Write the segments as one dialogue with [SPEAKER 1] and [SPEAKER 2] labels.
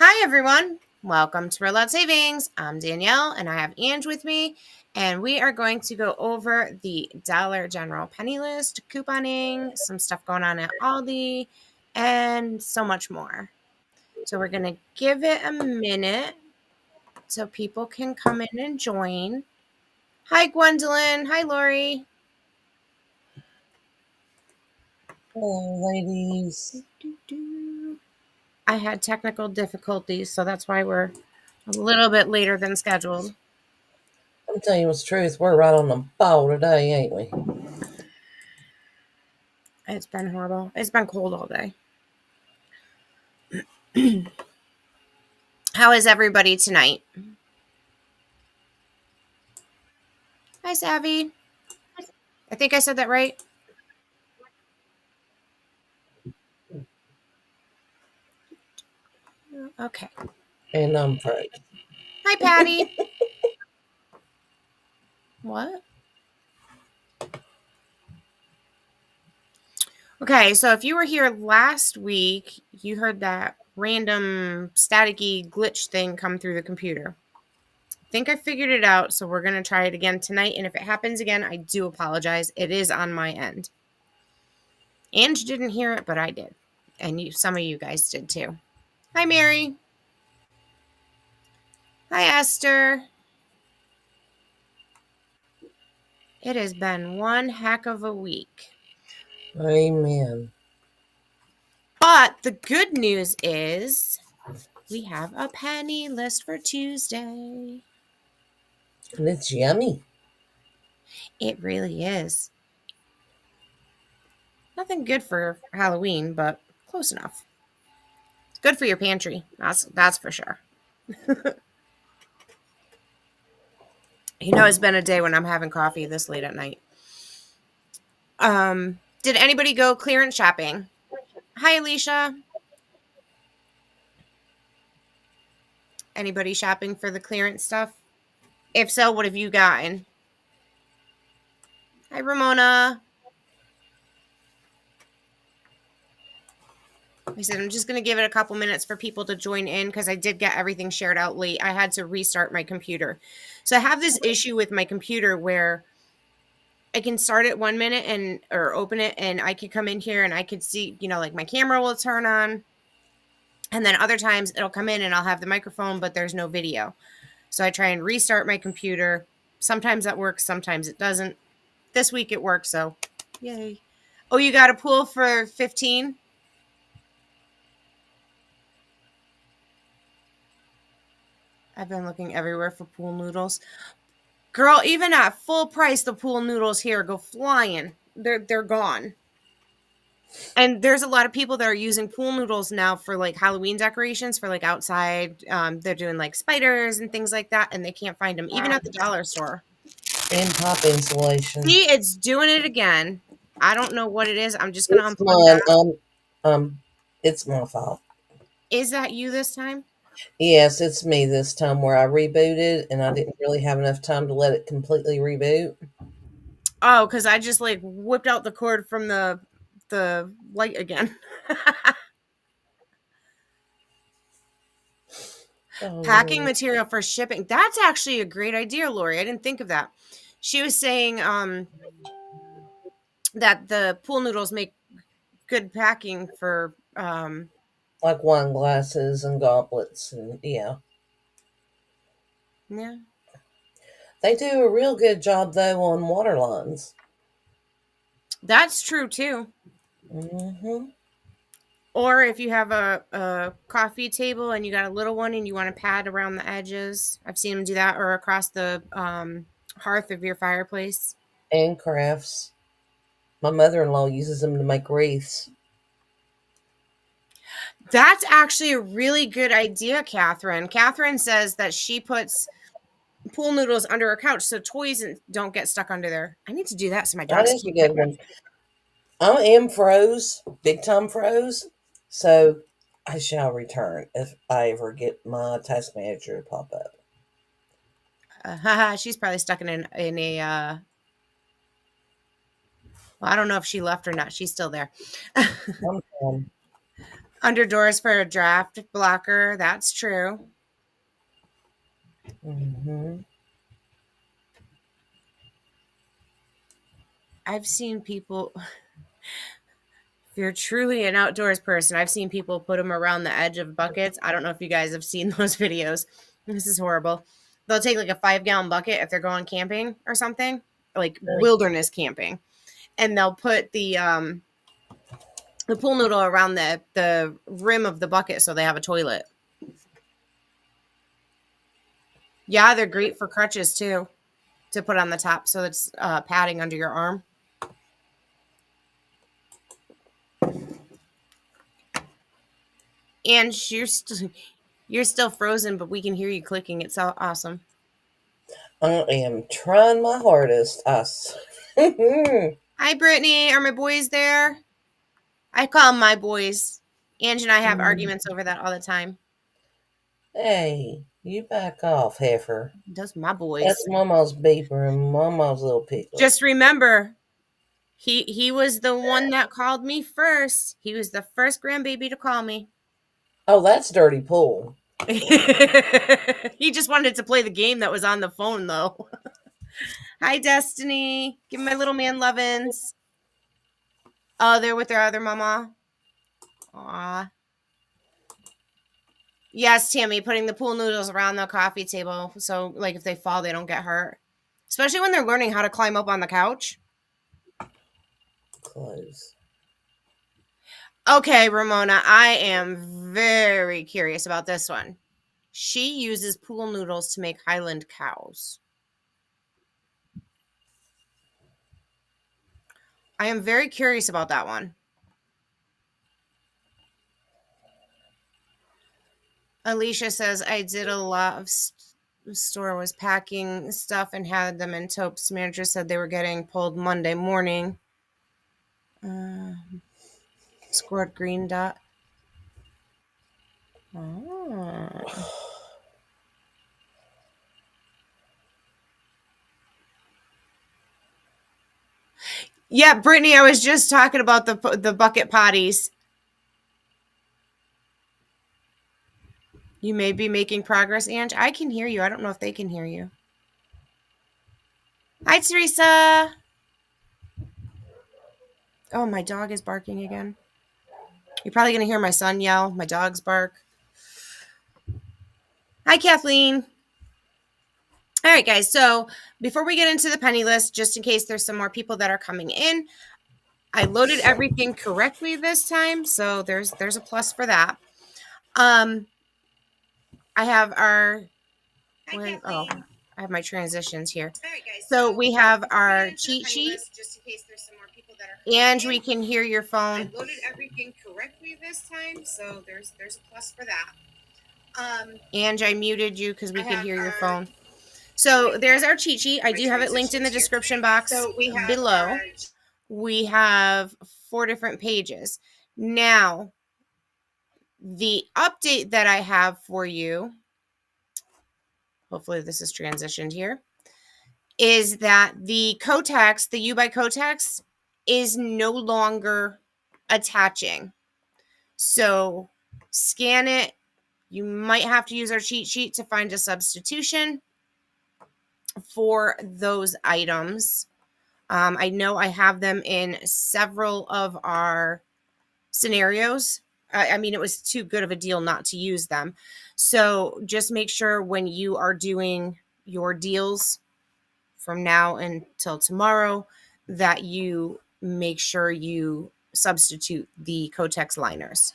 [SPEAKER 1] Hi, everyone. Welcome to Real Out Savings. I'm Danielle, and I have Ange with me, and we are going to go over the Dollar General penny list, couponing, some stuff going on at Aldi, and so much more. So we're going to give it a minute so people can come in and join. Hi, Gwendolyn. Hi, Lori.
[SPEAKER 2] Hello, ladies.
[SPEAKER 1] I had technical difficulties, so that's why we're a little bit later than scheduled.
[SPEAKER 2] I'm telling you what's truth. We're right on the ball today, ain't we?
[SPEAKER 1] It's been horrible. It's been cold all day. How is everybody tonight? Hi, Savvy. I think I said that right. Okay.
[SPEAKER 2] And I'm froze.
[SPEAKER 1] Hi, Patty. What? Okay, so if you were here last week, you heard that random staticky glitch thing come through the computer. I think I figured it out, so we're going to try it again tonight. And if it happens again, I do apologize. It is on my end. Ange didn't hear it, but I did. And some of you guys did too. Hi, Mary. Hi, Esther. It has been one heck of a week.
[SPEAKER 2] Amen.
[SPEAKER 1] But the good news is we have a penny list for Tuesday.
[SPEAKER 2] And it's yummy.
[SPEAKER 1] It really is. Nothing good for Halloween, but close enough. It's good for your pantry. That's for sure. It's been a day when I'm having coffee this late at night. Did anybody go clearance shopping? Hi, Alicia. Anybody shopping for the clearance stuff? If so, what have you gotten? Hi, Ramona. I said, I'm just going to give it a couple minutes for people to join in because I did get everything shared out late. I had to restart my computer. So I have this issue with my computer where I can start it 1 minute or open it and I could come in here and I could see, like my camera will turn on. And then other times it'll come in and I'll have the microphone, but there's no video. So I try and restart my computer. Sometimes that works, sometimes it doesn't. This week it worked, so yay. Oh, you got a pool for 15? I've been looking everywhere for pool noodles. Girl, even at full price, the pool noodles here go flying. They're gone. And there's a lot of people that are using pool noodles now for like Halloween decorations for like outside. They're doing like spiders and things like that, and they can't find them even at the dollar store.
[SPEAKER 2] And pop insulation.
[SPEAKER 1] See, it's doing it again. I don't know what it is. I'm just gonna
[SPEAKER 2] It's
[SPEAKER 1] unplug
[SPEAKER 2] mine.
[SPEAKER 1] that.
[SPEAKER 2] It's my fault.
[SPEAKER 1] Is that you this time?
[SPEAKER 2] Yes, it's me this time where I rebooted and I didn't really have enough time to let it completely reboot.
[SPEAKER 1] Oh, because I just like whipped out the cord from the light again. Packing
[SPEAKER 2] Oh,
[SPEAKER 1] material for shipping. That's actually a great idea, Lori. I didn't think of that. She was saying that the pool noodles make good packing for
[SPEAKER 2] like wine glasses and goblets. And yeah.
[SPEAKER 1] yeah.
[SPEAKER 2] They do a real good job, though, on water lines.
[SPEAKER 1] That's true too.
[SPEAKER 2] Mm-hmm.
[SPEAKER 1] Or if you have a coffee table and you got a little one and you want to pad around the edges, I've seen them do that, or across the hearth of your fireplace.
[SPEAKER 2] And crafts. My mother-in-law uses them to make wreaths.
[SPEAKER 1] That's actually a really good idea, Catherine. Catherine says that she puts pool noodles under her couch so toys don't get stuck under there. I need to do that so my
[SPEAKER 2] That
[SPEAKER 1] dogs
[SPEAKER 2] is a
[SPEAKER 1] can't
[SPEAKER 2] good
[SPEAKER 1] get.
[SPEAKER 2] one. I am froze, big time froze. So I shall return if I ever get my task manager to pop up.
[SPEAKER 1] She's probably stuck in a. Well, I don't know if she left or not. She's still there.
[SPEAKER 2] I'm
[SPEAKER 1] Under doors for a draft blocker. That's true.
[SPEAKER 2] Mm-hmm.
[SPEAKER 1] I've seen people, if you're truly an outdoors person, I've seen people put them around the edge of buckets. I don't know if you guys have seen those videos. This is horrible. They'll take like a 5-gallon bucket if they're going camping or something, like wilderness camping, and they'll put the pool noodle around the rim of the bucket so they have a toilet. Yeah, they're great for crutches too, to put on the top so it's padding under your arm. And you're still frozen, but we can hear you clicking. It's so awesome.
[SPEAKER 2] I am trying my hardest. Us.
[SPEAKER 1] Hi, Brittany. Are my boys there? I call them my boys. Ange and I have arguments over that all the time.
[SPEAKER 2] Hey, you back off, heifer.
[SPEAKER 1] Those my boys.
[SPEAKER 2] That's Mama's beeper and Mama's little piglet.
[SPEAKER 1] Just remember, he was the one that called me first. He was the first grandbaby to call me.
[SPEAKER 2] Oh, that's Dirty Pool.
[SPEAKER 1] He just wanted to play the game that was on the phone, though. Hi, Destiny. Give my little man lovin's. Oh, they're with their other mama. Aw. Yes, Tammy, putting the pool noodles around the coffee table so, like, if they fall, they don't get hurt. Especially when they're learning how to climb up on the couch.
[SPEAKER 2] Close.
[SPEAKER 1] Okay, Ramona, I am very curious about this one. She uses pool noodles to make Highland cows. I am very curious about that one. Alicia says, I did a lot of store was packing stuff and had them in totes. Manager said they were getting pulled Monday morning. Scored green dot. Oh. Yeah, Brittany, I was just talking about the bucket potties. You may be making progress, Ange. I can hear you. I don't know if they can hear you. Hi, Teresa. Oh, my dog is barking again. You're probably going to hear my son yell. My dogs bark. Hi, Kathleen. All right, guys. So before we get into the penny list, just in case there's some more people that are coming in, I loaded everything correctly this time. So there's a plus for that. I have our... I have my transitions here. Right, guys, so we have our cheat sheet. Just in case there's some more people that are... And we can hear your phone. I loaded everything correctly this time, so there's a plus for that. And I muted you because we could hear your phone. So there's our cheat sheet. I do have it linked in the description box below. We have 4 different pages. Now, the update that I have for you, hopefully this is transitioned here, is that the Kotex, the U by Kotex, is no longer attaching. So scan it. You might have to use our cheat sheet to find a substitution for those items. I know I have them in several of our scenarios. I mean, it was too good of a deal not to use them. So just make sure when you are doing your deals from now until tomorrow that you make sure you substitute the Kotex liners.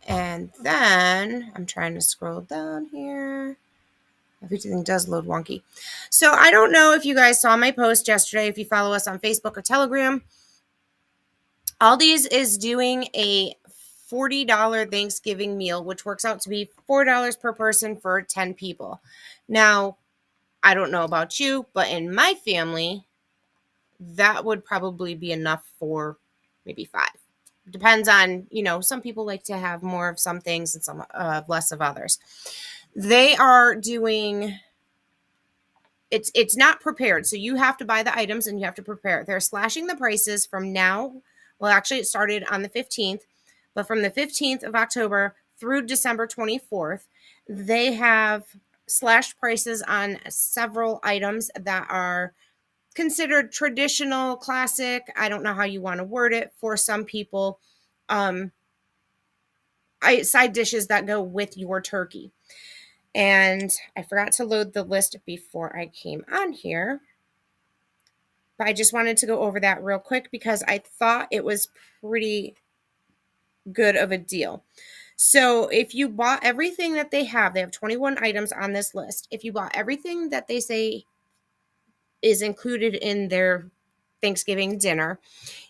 [SPEAKER 1] And then I'm trying to scroll down here. Everything does load wonky. So I don't know if you guys saw my post yesterday. If you follow us on Facebook or Telegram, Aldi's is doing a $40 Thanksgiving meal, which works out to be $4 per person for 10 people. Now, I don't know about you, but in my family, that would probably be enough for maybe 5. Depends on, some people like to have more of some things and some less of others. They are doing it's not prepared. So you have to buy the items and you have to prepare it. They're slashing the prices from now. Well, actually, it started on the 15th, but from the 15th of October through December 24th, they have slashed prices on several items that are considered traditional, classic. I don't know how you want to word it for some people. Side dishes that go with your turkey. And I forgot to load the list before I came on here. But I just wanted to go over that real quick because I thought it was pretty good of a deal. So if you bought everything that they have 21 items on this list. If you bought everything that they say is included in their Thanksgiving dinner,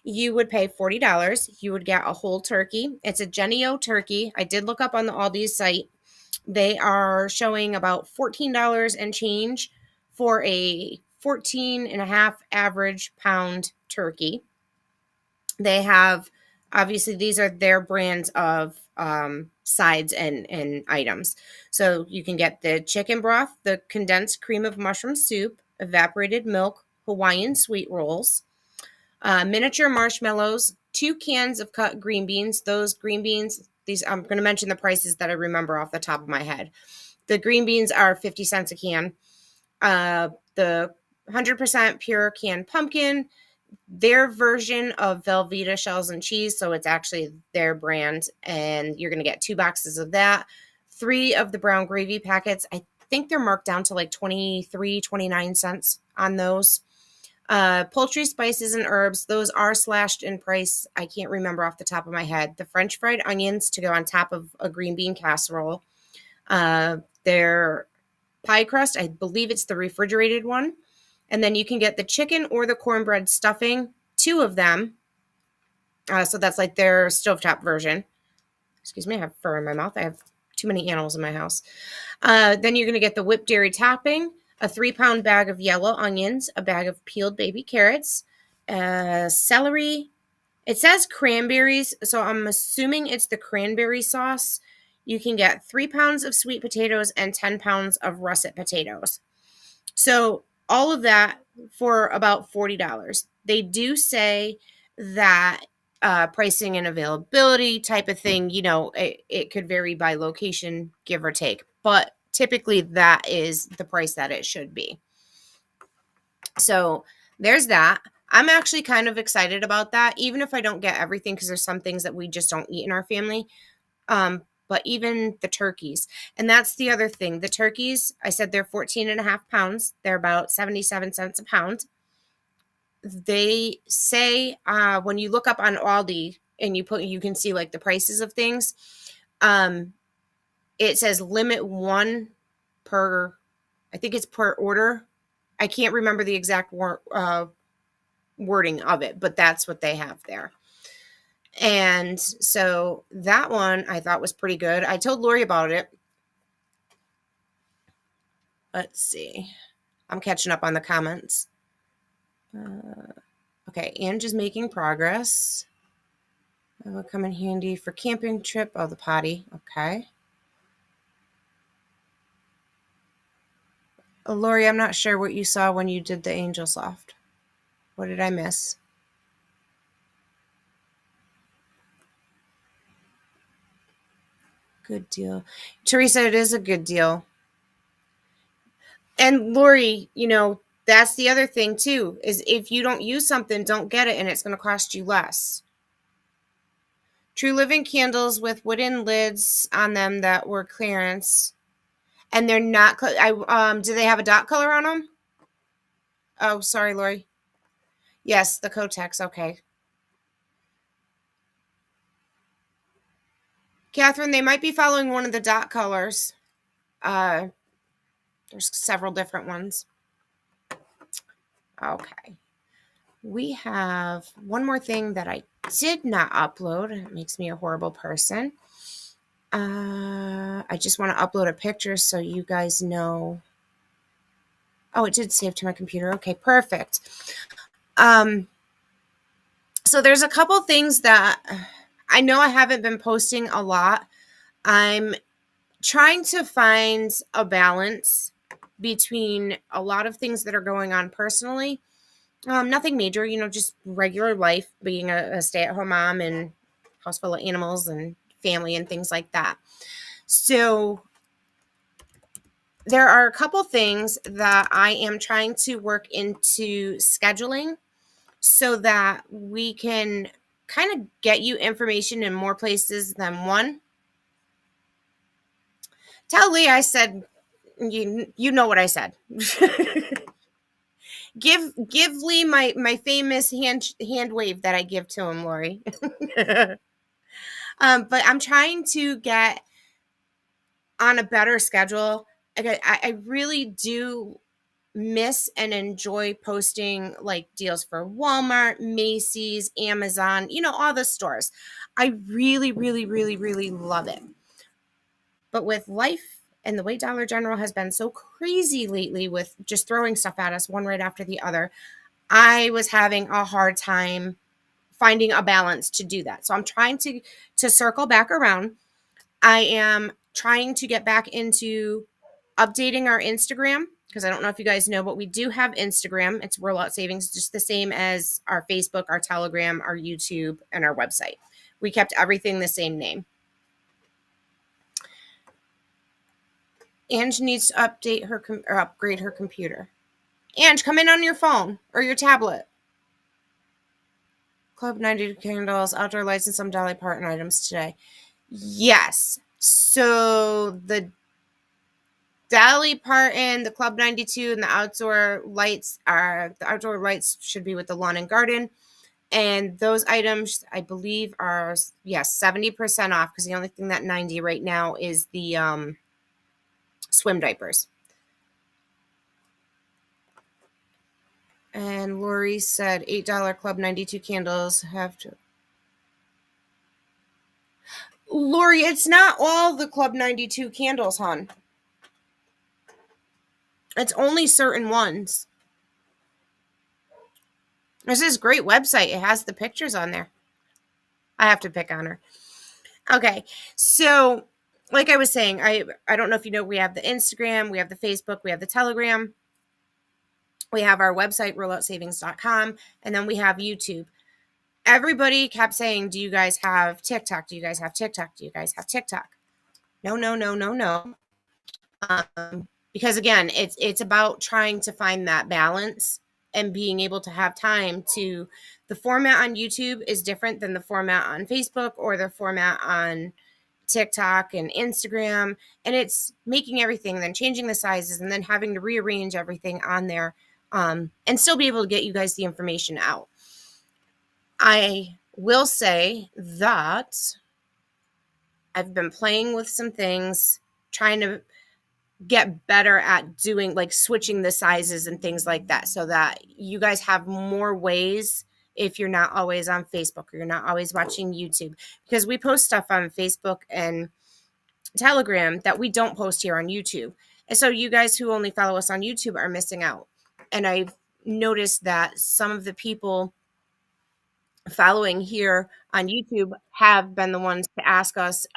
[SPEAKER 1] you would pay $40. You would get a whole turkey. It's a Jennie-O turkey. I did look up on the Aldi's site. They are showing about $14 and change for a 14 and a half average pound turkey. They have, obviously, these are their brands of sides and items. So you can get the chicken broth, the condensed cream of mushroom soup, evaporated milk, Hawaiian sweet rolls, miniature marshmallows, 2 cans of cut green beans. Those green beans, these I'm going to mention the prices that I remember off the top of my head. The green beans are 50 cents a can. The 100% pure canned pumpkin, their version of Velveeta shells and cheese. So it's actually their brand. And you're going to get 2 boxes of that. 3 of the brown gravy packets. I think they're marked down to like 23, 29 cents on those. Poultry spices and herbs, those are slashed in price. I can't remember off the top of my head. The French fried onions to go on top of a green bean casserole. Their pie crust, I believe it's the refrigerated one. And then you can get the chicken or the cornbread stuffing, 2 of them. So that's like their stovetop version. Excuse me, I have fur in my mouth. I have too many animals in my house. Then you're going to get the whipped dairy topping, a 3-pound bag of yellow onions, a bag of peeled baby carrots, celery. It says cranberries, so I'm assuming it's the cranberry sauce. You can get 3 pounds of sweet potatoes and 10 pounds of russet potatoes. So all of that for about $40. They do say that pricing and availability type of thing, it could vary by location, give or take. But typically that is the price that it should be. So there's that. I'm actually kind of excited about that, even if I don't get everything, because there's some things that we just don't eat in our family. But even the turkeys, and that's the other thing. The turkeys, I said they're 14 and a half pounds. They're about 77 cents a pound. They say when you look up on Aldi and you can see like the prices of things. It says limit 1 per, I think it's per order. I can't remember the exact wording of it, but that's what they have there. And so that one I thought was pretty good. I told Lori about it. Let's see. I'm catching up on the comments. Okay, Ange is making progress. That will come in handy for camping trip. Oh, the potty. Okay. Lori, I'm not sure what you saw when you did the Angel Soft. What did I miss? Good deal. Teresa, it is a good deal. And Lori, that's the other thing too, is if you don't use something, don't get it, and it's going to cost you less. True Living candles with wooden lids on them that were clearance. And they're not, do they have a dot color on them? Oh, sorry, Lori. Yes, the Kotex. Okay. Catherine, they might be following one of the dot colors. There's several different ones. Okay. We have one more thing that I did not upload. It makes me a horrible person. I just want to upload a picture so you guys know. Oh, it did save to my computer. Okay, perfect. So there's a couple things that I know I haven't been posting a lot. I'm trying to find a balance between a lot of things that are going on personally. Nothing major, just regular life, being a stay-at-home mom and house full of animals and family and things like that. So there are a couple things that I am trying to work into scheduling so that we can kind of get you information in more places than one. Tell Lee I said, you know what I said. Give Lee my famous hand wave that I give to him, Lori. But I'm trying to get on a better schedule. I really do miss and enjoy posting like deals for Walmart, Macy's, Amazon, all the stores. I really, really, really, really love it. But with life and the way Dollar General has been so crazy lately with just throwing stuff at us one right after the other, I was having a hard time finding a balance to do that. So I'm trying to circle back around. I am trying to get back into updating our Instagram because I don't know if you guys know, but we do have Instagram. It's Rollout Savings, just the same as our Facebook, our Telegram, our YouTube, and our website. We kept everything the same name. Ange needs to update her or upgrade her computer. Ange, come in on your phone or your tablet. Club 92 candles, outdoor lights, and some Dolly Parton items today. Yes. So the Dolly Parton, the Club 92, and the outdoor lights should be with the lawn and garden. And those items, I believe, are 70% off because the only thing that 90 right now is the swim diapers. And Lori said $8 Club 92 candles have to. Lori, it's not all the Club 92 candles, hon. It's only certain ones. There's this great website. It has the pictures on there. I have to pick on her. Okay. So, like I was saying, I don't know if you know, we have the Instagram, we have the Facebook, we have the Telegram. We have our website, rolloutsavings.com, and then we have YouTube. Everybody kept saying, do you guys have TikTok? Do you guys have TikTok? Do you guys have TikTok? No, no, no, no, no. Because again, it's about trying to find that balance and being able to have time to. The format on YouTube is different than the format on Facebook or the format on TikTok and Instagram, and it's making everything, then changing the sizes, and then having to rearrange everything on there, and still be able to get you guys the information out. I will say that I've been playing with some things, trying to get better at doing like switching the sizes and things like that so that you guys have more ways if you're not always on Facebook or you're not always watching YouTube, because we post stuff on Facebook and Telegram that we don't post here on YouTube. And so you guys who only follow us on YouTube are missing out. And I've noticed that some of the people following here on YouTube have been the ones to ask us,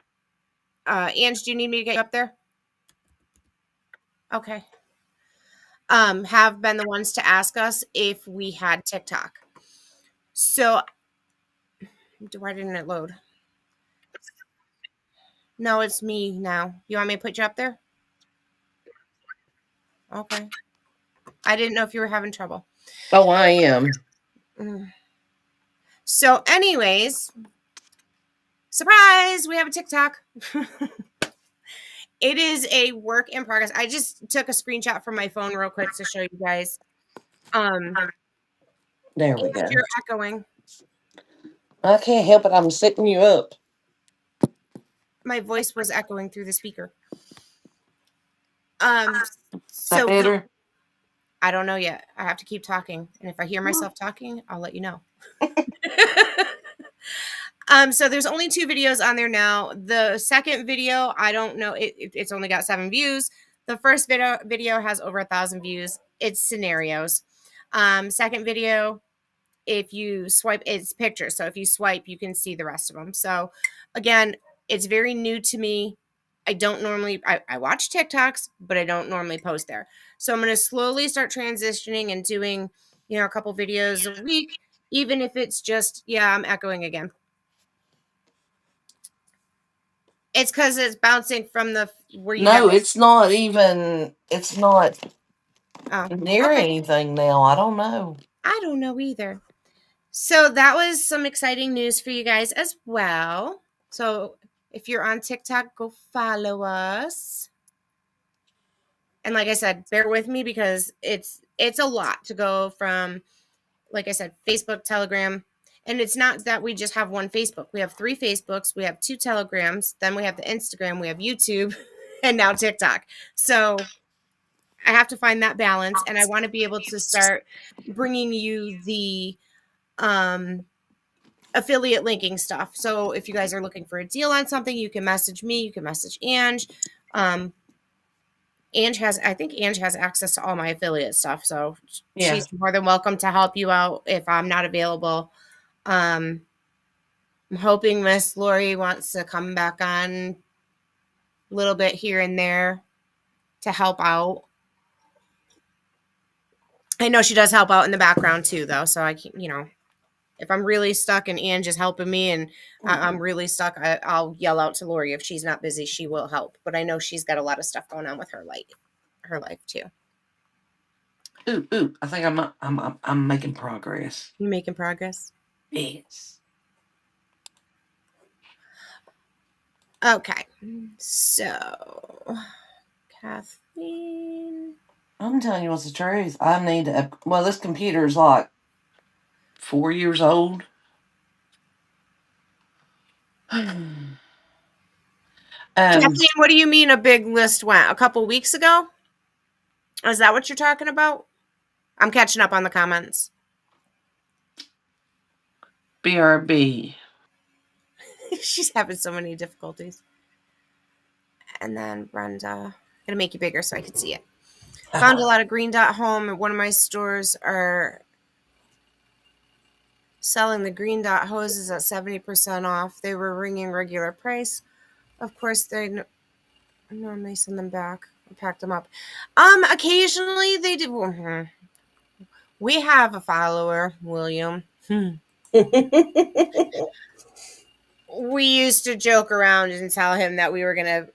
[SPEAKER 1] Ange, do you need me to get you up there? Okay. Have been the ones to ask us if we had TikTok. So why didn't it load? No, it's me now. You want me to put you up there? Okay. I didn't know if you were having trouble.
[SPEAKER 2] Oh, I am.
[SPEAKER 1] So anyways, surprise, we have a TikTok. It is a work in progress. I just took a screenshot from my phone real quick to show you guys.
[SPEAKER 2] There we go.
[SPEAKER 1] You're echoing.
[SPEAKER 2] I can't help it. I'm setting you up.
[SPEAKER 1] My voice was echoing through the speaker.
[SPEAKER 2] So better?
[SPEAKER 1] I don't know yet. I have to keep talking. And if I hear myself talking, I'll let you know. So there's only 2 videos on there now. The second video, I don't know. It's only got 7 views. The first video has over 1,000 views. It's scenarios. Second video, if you swipe, it's pictures. So if you swipe, you can see the rest of them. So again, it's very new to me. I don't normally I watch TikToks, but I don't normally post there. So I'm going to slowly start transitioning and doing, a couple videos a week, even if it's just, yeah, I'm echoing again. It's cuz it's bouncing from the where you
[SPEAKER 2] No,
[SPEAKER 1] have
[SPEAKER 2] it's not even. It's not
[SPEAKER 1] Oh,
[SPEAKER 2] near
[SPEAKER 1] okay.
[SPEAKER 2] anything now. I don't know.
[SPEAKER 1] I don't know either. So that was some exciting news for you guys as well. So if you're on TikTok, go follow us. And like I said, bear with me because it's a lot to go from, like I said, Facebook, Telegram, and it's not that we just have one Facebook. We have 3 Facebooks, we have 2 Telegrams, then we have the Instagram, we have YouTube, and now TikTok. So I have to find that balance, and I want to be able to start bringing you the um affiliate linking stuff. So if you guys are looking for a deal on something, you can message me, you can message Ange. Um, I think Ange has access to all my affiliate stuff. So
[SPEAKER 2] Yeah,
[SPEAKER 1] she's more than welcome to help you out if I'm not available. Um, I'm hoping Miss Lori wants to come back on a little bit here and there to help out. I know she does help out in the background too, though. So I can, if I'm really stuck and Ange is helping me and I'm really stuck, I'll yell out to Lori. If she's not busy, she will help. But I know she's got a lot of stuff going on with her life too.
[SPEAKER 2] ooh, ooh. I think I'm making progress.
[SPEAKER 1] You making progress?
[SPEAKER 2] Yes.
[SPEAKER 1] Okay. So, Kathleen.
[SPEAKER 2] I'm telling you what's the truth. I need to. Well, this computer is like 4 years old.
[SPEAKER 1] Kathleen, what do you mean a big list went? A couple weeks ago? Is that what you're talking about? I'm catching up on the comments.
[SPEAKER 2] BRB.
[SPEAKER 1] She's having so many difficulties. And then Brenda, I'm gonna make you bigger so I can see it. Found a lot of green dot home at one of my stores are selling the green dot hoses at 70% off. They were ringing regular price. Of course, they normally send them back. I packed them up. Occasionally they do. We have a follower, William. We used to joke around and tell him that we were gonna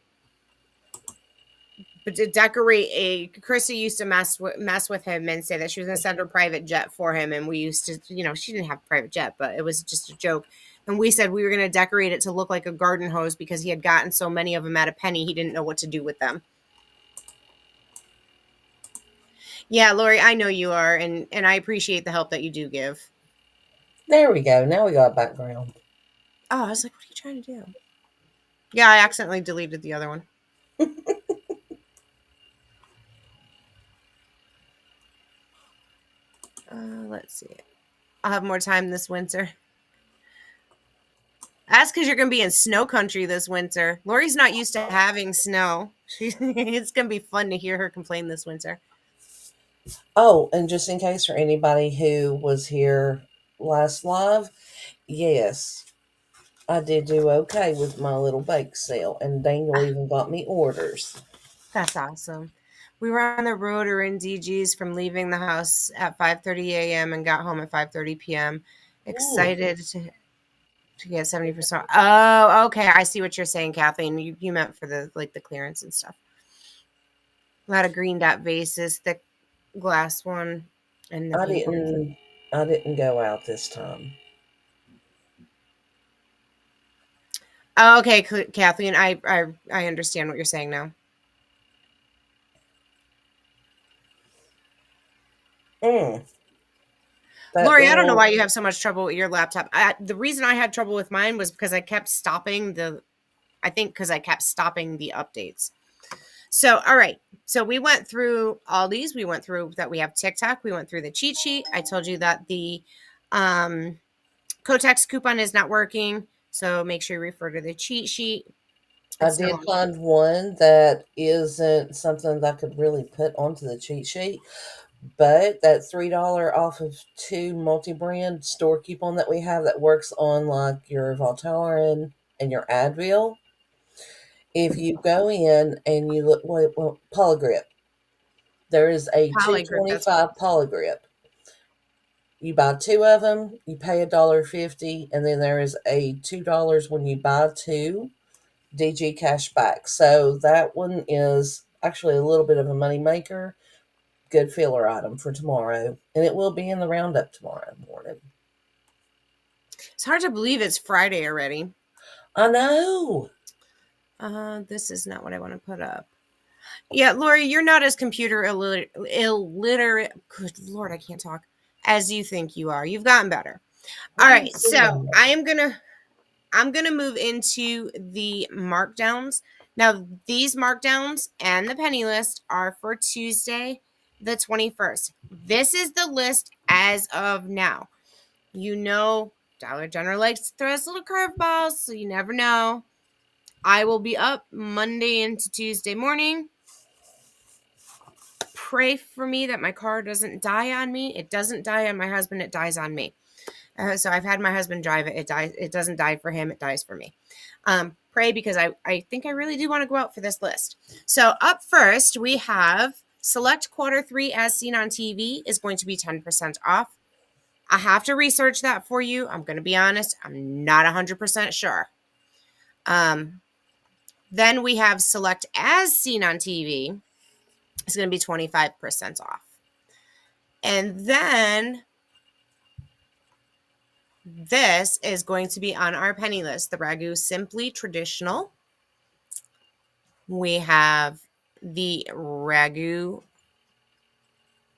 [SPEAKER 1] to decorate Chrissy used to mess with him and say that she was going to send her private jet for him, and we used to, she didn't have a private jet, but it was just a joke. And we said we were going to decorate it to look like a garden hose because he had gotten so many of them at a penny he didn't know what to do with them. Yeah, Lori, I know you are, and I appreciate the help that you do give.
[SPEAKER 2] There we go. Now we got a background.
[SPEAKER 1] Oh, I was like, what are you trying to do? Yeah, I accidentally deleted the other one. Let's see. I'll have more time this winter. That's because you're going to be in snow country this winter. Lori's not used to having snow. It's going to be fun to hear her complain this winter.
[SPEAKER 2] Oh, and just in case for anybody who was here last live, yes, I did do okay with my little bake sale, and Daniel even got me orders.
[SPEAKER 1] That's awesome. We were on the road or in DGs from leaving the house at 5:30 a.m. and got home at 5:30 p.m.
[SPEAKER 2] Ooh,
[SPEAKER 1] Excited to get 70%. Oh, okay. I see what you're saying, Kathleen. You meant for the clearance and stuff. A lot of green dot vases, thick glass one, and the
[SPEAKER 2] I
[SPEAKER 1] pink ones.
[SPEAKER 2] didn't. I didn't go out this time.
[SPEAKER 1] Oh, okay, Kathleen. I understand what you're saying now.
[SPEAKER 2] Mm, that
[SPEAKER 1] Lori, I don't know
[SPEAKER 2] little.
[SPEAKER 1] why you have so much trouble with your laptop. The reason I had trouble with mine was because I kept stopping I think because I kept stopping the updates. So, all right. So we went through all these. We went through that we have TikTok. We went through the cheat sheet. I told you that the Kotex coupon is not working. So make sure you refer to the cheat sheet.
[SPEAKER 2] I
[SPEAKER 1] It's no
[SPEAKER 2] did
[SPEAKER 1] longer.
[SPEAKER 2] find one that isn't something that I could really put onto the cheat sheet, but that $3 off of 2 multi-brand store coupon that we have that works on like your Voltaren and your Advil If you go in and you look, well, Polygrip, there is a
[SPEAKER 1] Polygrip, that's what
[SPEAKER 2] 225 Polygrip. You buy two of them, you pay $1.50, and then there is a $2 when you buy two DG cash back. So that one is actually a little bit of a money maker. Good filler item for tomorrow, and it will be in the roundup tomorrow morning.
[SPEAKER 1] it's hard to believe it's Friday already.
[SPEAKER 2] I know.
[SPEAKER 1] This is not what I want to put up. Yeah, Lori, you're not as computer illiterate. Good Lord, I can't talk. As you think you are. You've gotten better. All
[SPEAKER 2] I'm
[SPEAKER 1] right,
[SPEAKER 2] still
[SPEAKER 1] so
[SPEAKER 2] on.
[SPEAKER 1] I'm gonna move into the markdowns. Now, these markdowns and the penny list are for Tuesday, the 21st. This is the list as of now. You know, Dollar General likes to throw us little curveballs, so you never know. I will be up Monday into Tuesday morning. Pray for me that my car doesn't die on me. It doesn't die on my husband, it dies on me. So I've had my husband drive it. It dies. It doesn't die for him. It dies for me. Pray because I think I really do want to go out for this list. So up first, we have select Q3 as seen on TV is going to be 10% off. I have to research that for you. I'm going to be honest. I'm not 100% sure. Then we have select as seen on TV. It's going to be 25% off. And then this is going to be on our penny list. The Ragu Simply Traditional. We have the Ragu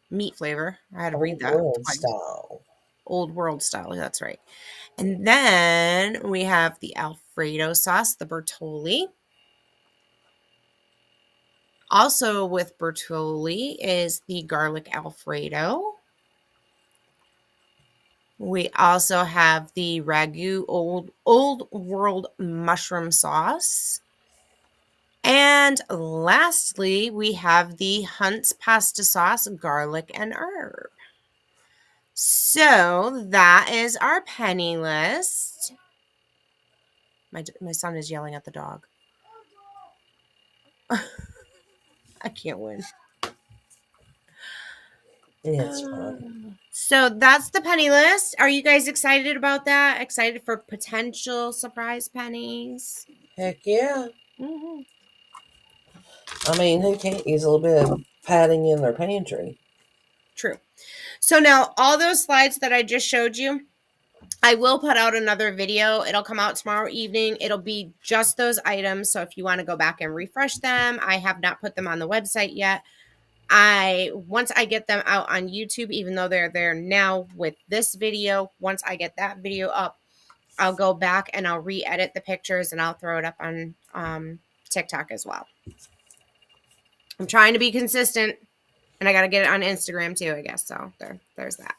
[SPEAKER 1] meat flavor. I had to read
[SPEAKER 2] Old
[SPEAKER 1] that
[SPEAKER 2] world
[SPEAKER 1] twice.
[SPEAKER 2] style.
[SPEAKER 1] Old world style. That's right. And then we have the Alfredo sauce, the Bertolli. Also with Bertolli is the garlic Alfredo. We also have the Ragu Old World mushroom sauce. And lastly, we have the Hunt's pasta sauce, garlic and herb. So that is our penny list. My son is yelling at the dog. I can't win.
[SPEAKER 2] It's fun.
[SPEAKER 1] So that's the penny list. Are you guys excited about that? Excited for potential surprise pennies?
[SPEAKER 2] Heck yeah.
[SPEAKER 1] Mm-hmm.
[SPEAKER 2] I mean, who can't use a little bit of padding in their pantry?
[SPEAKER 1] True. So now all those slides that I just showed you, I will put out another video. It'll come out tomorrow evening. It'll be just those items. So if you want to go back and refresh them, I have not put them on the website yet. Once I get them out on YouTube, even though they're there now with this video, once I get that video up, I'll go back and I'll re-edit the pictures and I'll throw it up on TikTok as well. I'm trying to be consistent, and I got to get it on Instagram too, I guess. So there's that.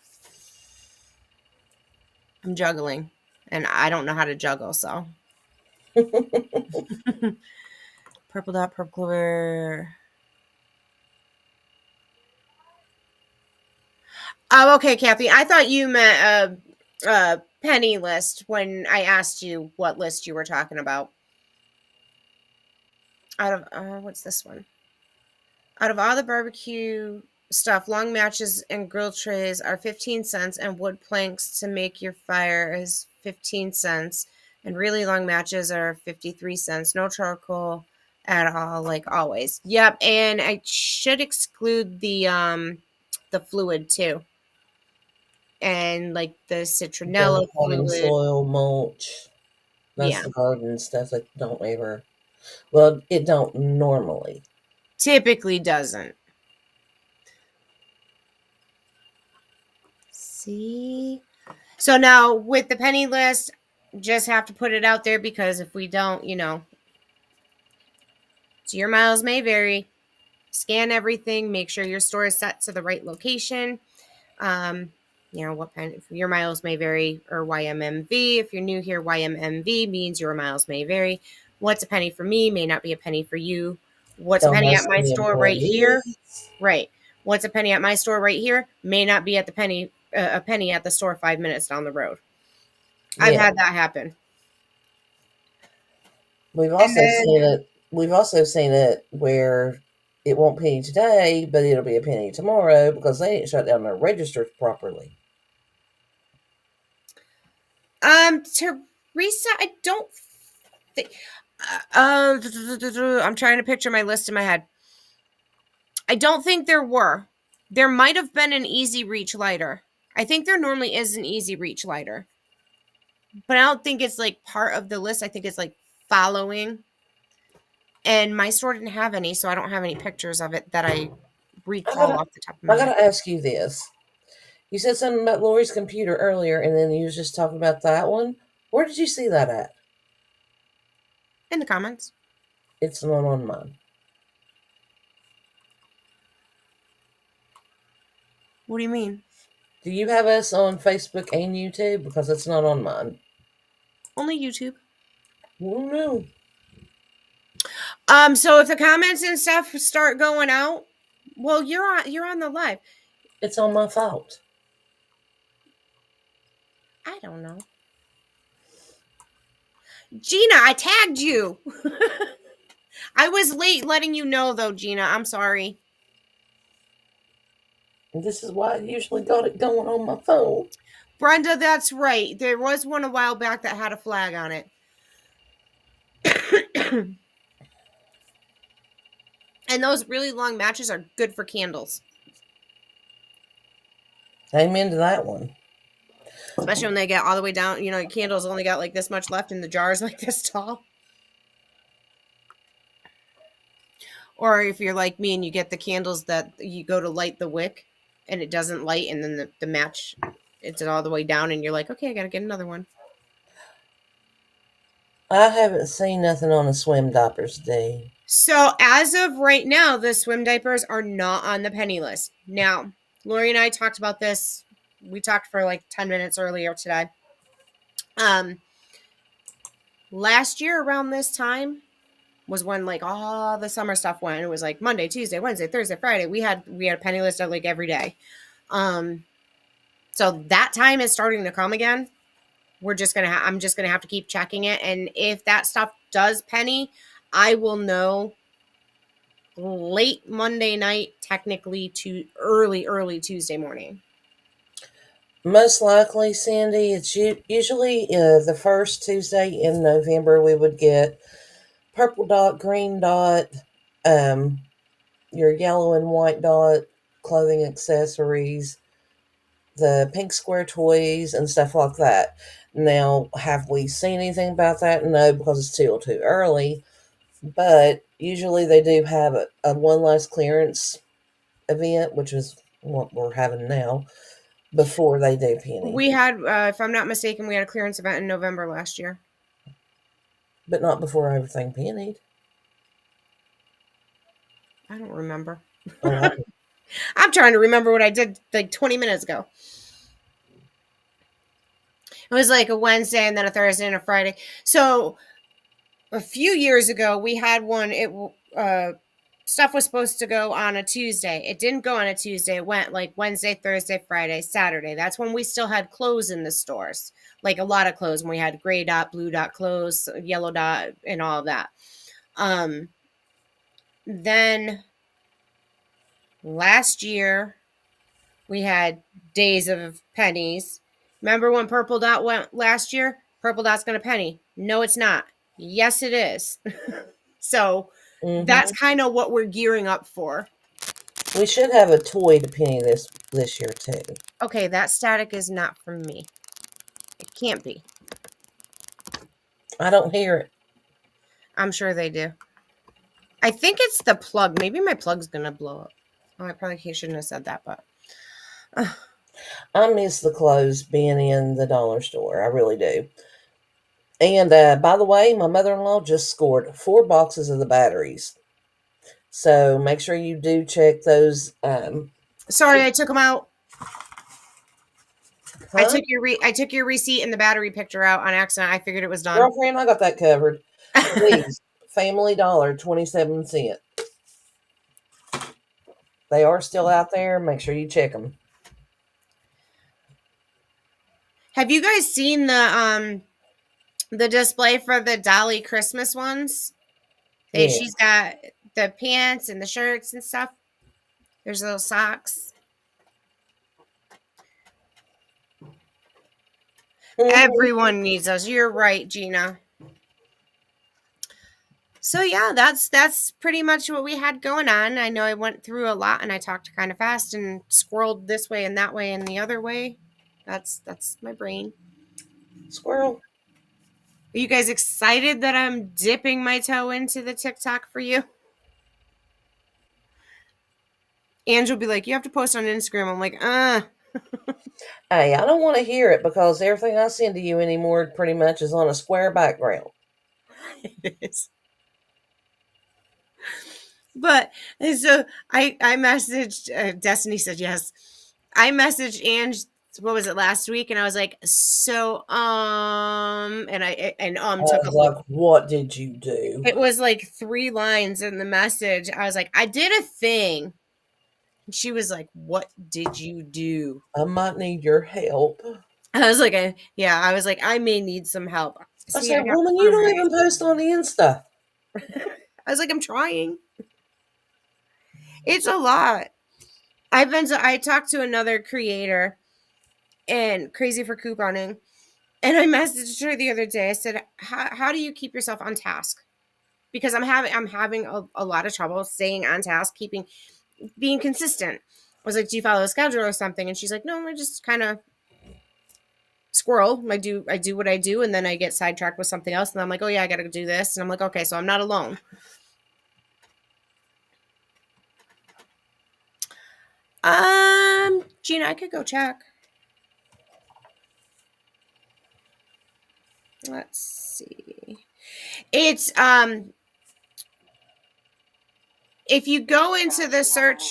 [SPEAKER 1] I'm juggling, and I don't know how to juggle, so. Purple dot, purple clover. Oh, okay, Kathy. I thought you meant a penny list when I asked you what list you were talking about. Out of what's this one? Out of all the barbecue stuff, long matches and grill trays are 15 cents, and wood planks to make your fire is 15 cents, and really long matches are 53 cents. No charcoal at all, like always. Yep, and I should exclude the fluid too. And like the
[SPEAKER 2] The
[SPEAKER 1] citronella
[SPEAKER 2] potting
[SPEAKER 1] fluid.
[SPEAKER 2] soil mulch. That's
[SPEAKER 1] Yeah.
[SPEAKER 2] the garden stuff that don't ever. Well, it don't normally.
[SPEAKER 1] Typically doesn't. See? So now with the penny list, just have to put it out there because if we don't, so your miles may vary. Scan everything, make sure your store is set to the right location. What kind of your miles may vary, or YMMV. If you're new here, YMMV means your miles may vary. What's a penny for me may not be a penny for you. What's a
[SPEAKER 2] Don't
[SPEAKER 1] penny at
[SPEAKER 2] mess
[SPEAKER 1] my
[SPEAKER 2] with the
[SPEAKER 1] store right here?
[SPEAKER 2] employees.
[SPEAKER 1] Right. What's a penny at my store right here may not be at the penny a penny at the store 5 minutes down the road. I've
[SPEAKER 2] Yeah.
[SPEAKER 1] had that happen.
[SPEAKER 2] We've
[SPEAKER 1] And
[SPEAKER 2] also
[SPEAKER 1] then
[SPEAKER 2] seen it we've also seen it where it won't penny today, but it'll be a penny tomorrow because they didn't shut down their registers properly.
[SPEAKER 1] Teresa, I don't think. I'm trying to picture my list in my head. I don't think there were. There might have been an easy reach lighter. I think there normally is an easy reach lighter, but I don't think it's like part of the list. I think it's like following. And my store didn't have any, so I don't have any pictures of it that I
[SPEAKER 2] I
[SPEAKER 1] recall
[SPEAKER 2] gotta,
[SPEAKER 1] off the top of my
[SPEAKER 2] I
[SPEAKER 1] head.
[SPEAKER 2] gotta ask you this. You said something about Lori's computer earlier, and then you was just talking about that one. Where did you see that at?
[SPEAKER 1] In the comments.
[SPEAKER 2] It's not on mine.
[SPEAKER 1] What do you mean?
[SPEAKER 2] Do you have us on Facebook and YouTube? Because it's not on mine.
[SPEAKER 1] Only YouTube.
[SPEAKER 2] Oh no.
[SPEAKER 1] So if the comments and stuff start going out, well, you're on the live.
[SPEAKER 2] It's on my fault.
[SPEAKER 1] I don't know. Gina, I tagged you. I was late letting you know though, Gina. I'm sorry.
[SPEAKER 2] This is why I usually got it going on my phone.
[SPEAKER 1] Brenda, that's right. There was one a while back that had a flag on it. And those really long matches are good for candles.
[SPEAKER 2] Amen to that one.
[SPEAKER 1] Especially when they get all the way down. You know, candles only got like this much left and the jar's like this tall. Or if you're like me and you get the candles that you go to light the wick and it doesn't light, and then the match, it's all the way down, and you're like, okay, I gotta get another one.
[SPEAKER 2] I haven't seen nothing on the swim diapers day.
[SPEAKER 1] So as of right now, the swim diapers are not on the penny list. Now, Lori and I talked about this. We talked for like 10 minutes earlier today. Last year around this time was when like all the summer stuff went. It was like Monday, Tuesday, Wednesday, Thursday, Friday. We had a penny list of like every day. So that time is starting to come again. I'm just gonna have to keep checking it, and if that stuff does penny, I will know late Monday night, technically to early Tuesday morning.
[SPEAKER 2] Most likely, Sandy, it's usually the first Tuesday in November we would get purple dot, green dot, um, your yellow and white dot clothing accessories, the pink square toys, and stuff like that. Now, have we seen anything about that? No, because it's still too early. But usually they do have a one last clearance event, which is what we're having now, before they do penny.
[SPEAKER 1] We had, if I'm not mistaken, we had a clearance event in November last year.
[SPEAKER 2] But not before everything pennied.
[SPEAKER 1] I don't remember.
[SPEAKER 2] Oh,
[SPEAKER 1] I'm trying to remember what I did like 20 minutes ago. It was like a Wednesday and then a Thursday and a Friday. So a few years ago, we had one. Stuff was supposed to go on a Tuesday. It didn't go on a Tuesday. It went like Wednesday, Thursday, Friday, Saturday. That's when we still had clothes in the stores, like a lot of clothes. When we had gray dot, blue dot clothes, yellow dot, and all of that. Then last year we had days of pennies. Remember when purple dot went last year? Purple dot's going to penny. No, it's not. Yes, it is. So that's
[SPEAKER 2] mm-hmm.
[SPEAKER 1] kind of what we're gearing up for.
[SPEAKER 2] We should have a toy to penny this year too.
[SPEAKER 1] Okay, that static is not from me. It can't be.
[SPEAKER 2] I don't hear it.
[SPEAKER 1] I'm sure they do. I think it's the plug. Maybe my plug's gonna blow up. Oh, I probably shouldn't have said that, but
[SPEAKER 2] I miss the clothes being in the dollar store. I really do. And by the way, my mother-in-law just scored 4 boxes of the batteries. So make sure you do check those.
[SPEAKER 1] sorry, I took them out.
[SPEAKER 2] Huh?
[SPEAKER 1] I took your receipt and the battery picture out on accident. I figured it was done.
[SPEAKER 2] Girlfriend, I got that covered. Please, Family Dollar, 27 cents. They are still out there. Make sure you check them.
[SPEAKER 1] Have you guys seen the display for the Dolly Christmas ones?
[SPEAKER 2] Yeah.
[SPEAKER 1] She's got the pants and the shirts and stuff. There's little socks.
[SPEAKER 2] Mhm.
[SPEAKER 1] Everyone needs those. You're right, Gina. So yeah, that's pretty much what we had going on. I know I went through a lot and I talked kind of fast and squirreled this way and that way and the other way. That's my brain.
[SPEAKER 2] Squirrel.
[SPEAKER 1] Are you guys excited that I'm dipping my toe into the TikTok for you? Ange will be like, you have to post on Instagram. I'm like,
[SPEAKER 2] Hey, I don't want to hear it because everything I send to you anymore pretty much is on a square background.
[SPEAKER 1] it is. But so I messaged Destiny said yes. I messaged Ange, what was it, last week, and I was like, so
[SPEAKER 2] I
[SPEAKER 1] took
[SPEAKER 2] was
[SPEAKER 1] up like,
[SPEAKER 2] like, what did you do?
[SPEAKER 1] it was like 3 lines in the message. I was like, I did a thing. And she was like, what did you do?
[SPEAKER 2] I might need your help.
[SPEAKER 1] I was like, yeah, I was like, I may need some help.
[SPEAKER 2] I
[SPEAKER 1] See, I
[SPEAKER 2] said,
[SPEAKER 1] got
[SPEAKER 2] woman, you don't even
[SPEAKER 1] organized.
[SPEAKER 2] post on the Insta.
[SPEAKER 1] I was like, I'm trying. It's a lot. I talked to another creator and crazy for couponing. And I messaged her the other day. I said, how do you keep yourself on task? Because I'm having a lot of trouble staying on task, being consistent. I was like, do you follow a schedule or something? And she's like, no, I just kind of squirrel. I do what I do, and then I get sidetracked with something else. And I'm like, oh yeah, I gotta do this. And I'm like, okay, so I'm not alone. Gina, I could go check. Let's see. It's if you go into the search,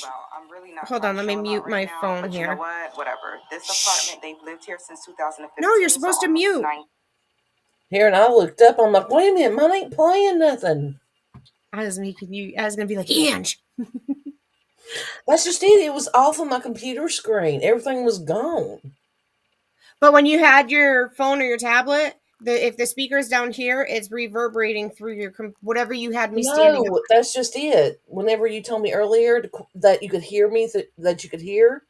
[SPEAKER 1] hold on, let me mute my phone here.
[SPEAKER 3] You know what? Whatever. This apartment, they've lived here since 2015.
[SPEAKER 1] No, you're supposed to mute.
[SPEAKER 2] Here, and I looked up. I'm like, wait a minute, mine ain't playing nothing.
[SPEAKER 1] I was gonna be like, Ange.
[SPEAKER 2] That's just it. It was off of my computer screen. Everything was gone.
[SPEAKER 1] But when you had your phone or your tablet, if the speaker's down here, it's reverberating through your whatever you had me standing up.
[SPEAKER 2] No, that's just it. Whenever you told me earlier that you could hear me, that you could hear,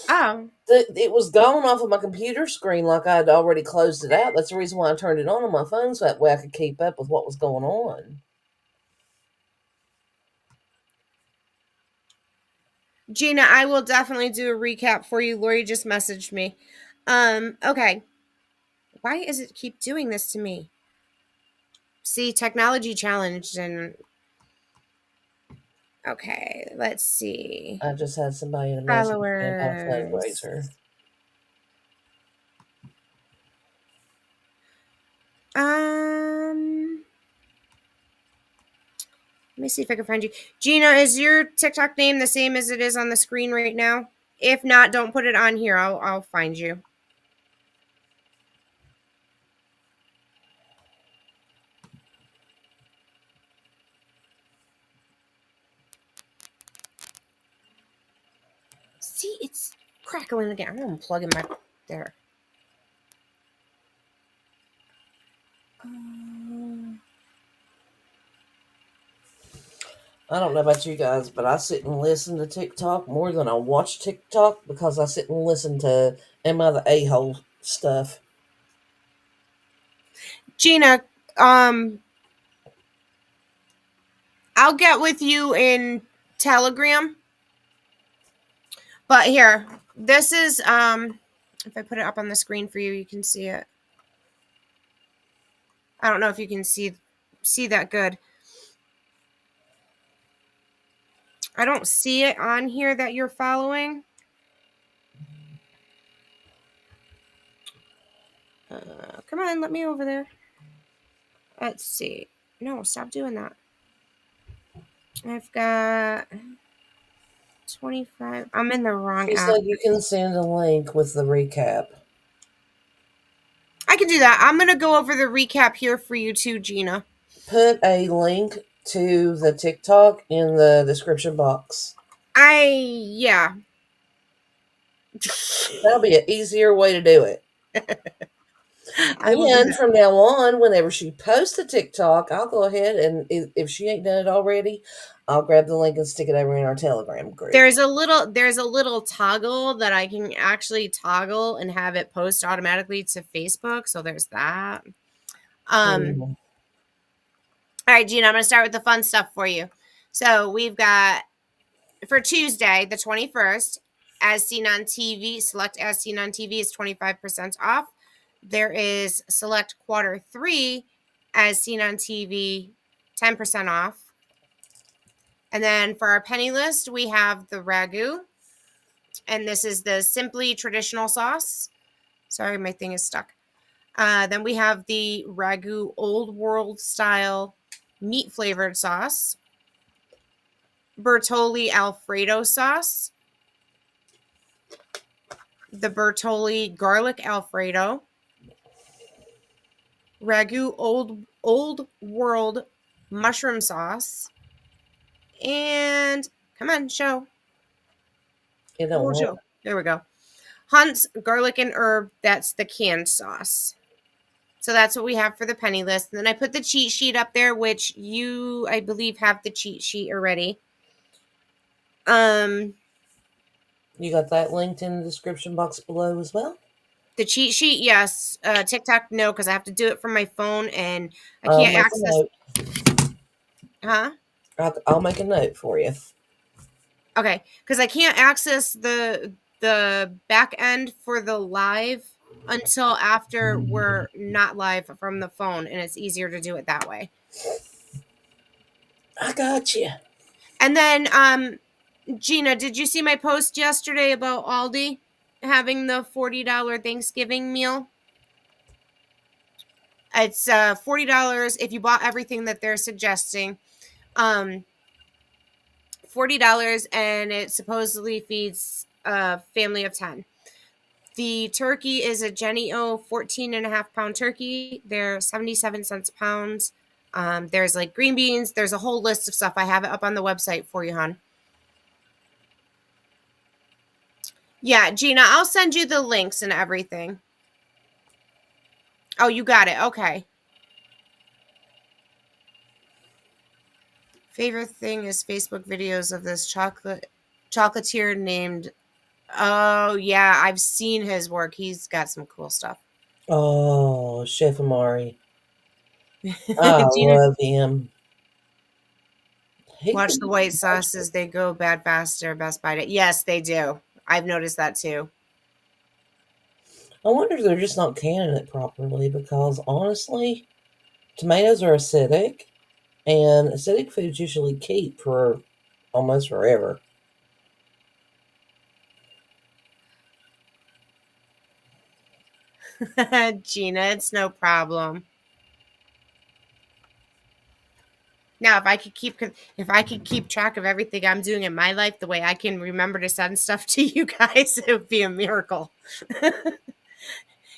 [SPEAKER 1] Oh,
[SPEAKER 2] it was gone off of my computer screen like I'd already closed it out. That's the reason why I turned it on my phone so that way I could keep up with what was going on.
[SPEAKER 1] Gina, I will definitely do a recap for you. Lori just messaged me. Okay. Why is it keep doing this to me? See, technology challenged and okay, let's see.
[SPEAKER 2] I just had somebody in a message me about a
[SPEAKER 1] Followers.
[SPEAKER 2] fundraiser.
[SPEAKER 1] Let me see if I can find you. Gina, is your TikTok name the same as it is on the screen right now? If not, don't put it on here. I'll find you. See, it's crackling again. I'm gonna plug in my there.
[SPEAKER 2] I don't know about you guys, but I sit and listen to TikTok more than I watch TikTok because I sit and listen to Am I the A-hole stuff.
[SPEAKER 1] Gina, I'll get with you in Telegram. But here, this is if I put it up on the screen for you, you can see it. I don't know if you can see that good. I don't see it on here that you're following. Come on, let me over there. Let's see. No, stop doing that. I've got 25. I'm in the wrong
[SPEAKER 2] She
[SPEAKER 1] app.
[SPEAKER 2] said you can send a link with the recap.
[SPEAKER 1] I can do that. I'm going to go over the recap here for you too, Gina.
[SPEAKER 2] Put a link to the TikTok in the description box.
[SPEAKER 1] Yeah.
[SPEAKER 2] That'll be an easier way to do it.
[SPEAKER 1] I will do
[SPEAKER 2] And
[SPEAKER 1] that.
[SPEAKER 2] from now on, whenever she posts a TikTok, I'll go ahead and if she ain't done it already, I'll grab the link and stick it over in our Telegram group.
[SPEAKER 1] There's a little toggle that I can actually toggle and have it post automatically to Facebook. So there's that. Um,
[SPEAKER 2] Mhm.
[SPEAKER 1] all right, Gina, I'm gonna start with the fun stuff for you. So we've got for Tuesday, the 21st, as seen on TV, select as seen on TV is 25% off. There is select quarter 3 as seen on TV, 10% off. And then for our penny list, we have the ragu, and this is the simply traditional sauce. Sorry, my thing is stuck. Then we have the ragu old world style meat flavored sauce, Bertolli Alfredo sauce, the Bertolli garlic Alfredo, ragu old world mushroom sauce, and come on, show.
[SPEAKER 2] It don't
[SPEAKER 1] Oh,
[SPEAKER 2] want.
[SPEAKER 1] Joe. There we go. Hunt's garlic and herb. That's the canned sauce. So that's what we have for the penny list. And then I put the cheat sheet up there, which you, I believe, have the cheat sheet already.
[SPEAKER 2] You got that linked in the description box below as well.
[SPEAKER 1] The cheat sheet, yes. TikTok, no, because I have to do it from my phone and I
[SPEAKER 2] I'll
[SPEAKER 1] can't
[SPEAKER 2] make a
[SPEAKER 1] access.
[SPEAKER 2] note.
[SPEAKER 1] Huh?
[SPEAKER 2] I'll make a note for you.
[SPEAKER 1] Okay, because I can't access the back end for the live until after we're not live from the phone, and it's easier to do it that way.
[SPEAKER 2] I got you.
[SPEAKER 1] And then, Gina, did you see my post yesterday about Aldi having the $40 Thanksgiving meal? It's $40 if you bought everything that they're suggesting. $40, and it supposedly feeds a family of 10. The turkey is a Jenny O 14.5 pound turkey. They're 77 cents a pound. There's like green beans. There's a whole list of stuff. I have it up on the website for you, hon. Yeah, Gina, I'll send you the links and everything. Oh, you got it. Okay. Favorite thing is Facebook videos of this chocolatier named. Oh yeah, I've seen his work. He's got some cool stuff.
[SPEAKER 2] Oh, Chef Amari. I
[SPEAKER 1] Gina,
[SPEAKER 2] love him. He
[SPEAKER 1] watch
[SPEAKER 2] could
[SPEAKER 1] the
[SPEAKER 2] be
[SPEAKER 1] white
[SPEAKER 2] successful.
[SPEAKER 1] sauces. They go bad faster. Best Buy it. Yes, they do. I've noticed that too.
[SPEAKER 2] I wonder if they're just not canning it properly because honestly, tomatoes are acidic, and acidic foods usually keep for almost forever.
[SPEAKER 1] Gina, it's no problem. Now, if I could keep track of everything I'm doing in my life the way I can remember to send stuff to you guys, it would be a miracle.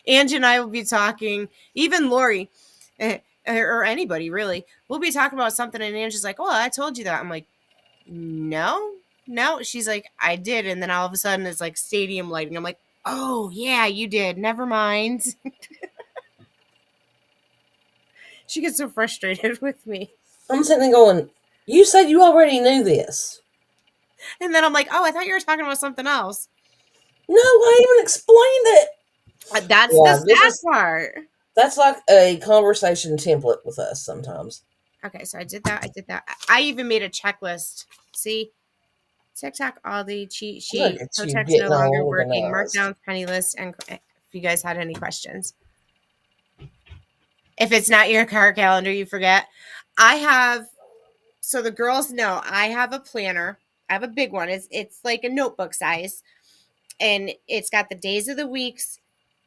[SPEAKER 1] Angie and I will be talking, even Lori, or anybody really. We'll be talking about something, and Angie's like, "Oh, I told you that." I'm like, "No, no." She's like, "I did," and then all of a sudden it's like stadium lighting. I'm like, "Oh yeah, you did. Never mind." She gets so frustrated with me,
[SPEAKER 2] I'm sitting there going, "You said you already knew this."
[SPEAKER 1] and then I'm like, "Oh, I thought you were talking about something else."
[SPEAKER 2] No, I even explained it.
[SPEAKER 1] That's the
[SPEAKER 2] Yeah, this
[SPEAKER 1] sad
[SPEAKER 2] is
[SPEAKER 1] part.
[SPEAKER 2] that's like a conversation template with us sometimes.
[SPEAKER 1] Okay, so I did that. I did that. I even made a checklist. See, TikTok, Aldi, cheat
[SPEAKER 2] Look
[SPEAKER 1] sheet,
[SPEAKER 2] at you
[SPEAKER 1] Protect's no
[SPEAKER 2] getting
[SPEAKER 1] longer
[SPEAKER 2] all
[SPEAKER 1] working,
[SPEAKER 2] organized.
[SPEAKER 1] Markdowns, penny list, and if you guys had any questions. If it's not your car calendar, you forget. I have, so the girls know, I have a planner. I have a big one. It's like a notebook size, and it's got the days of the weeks,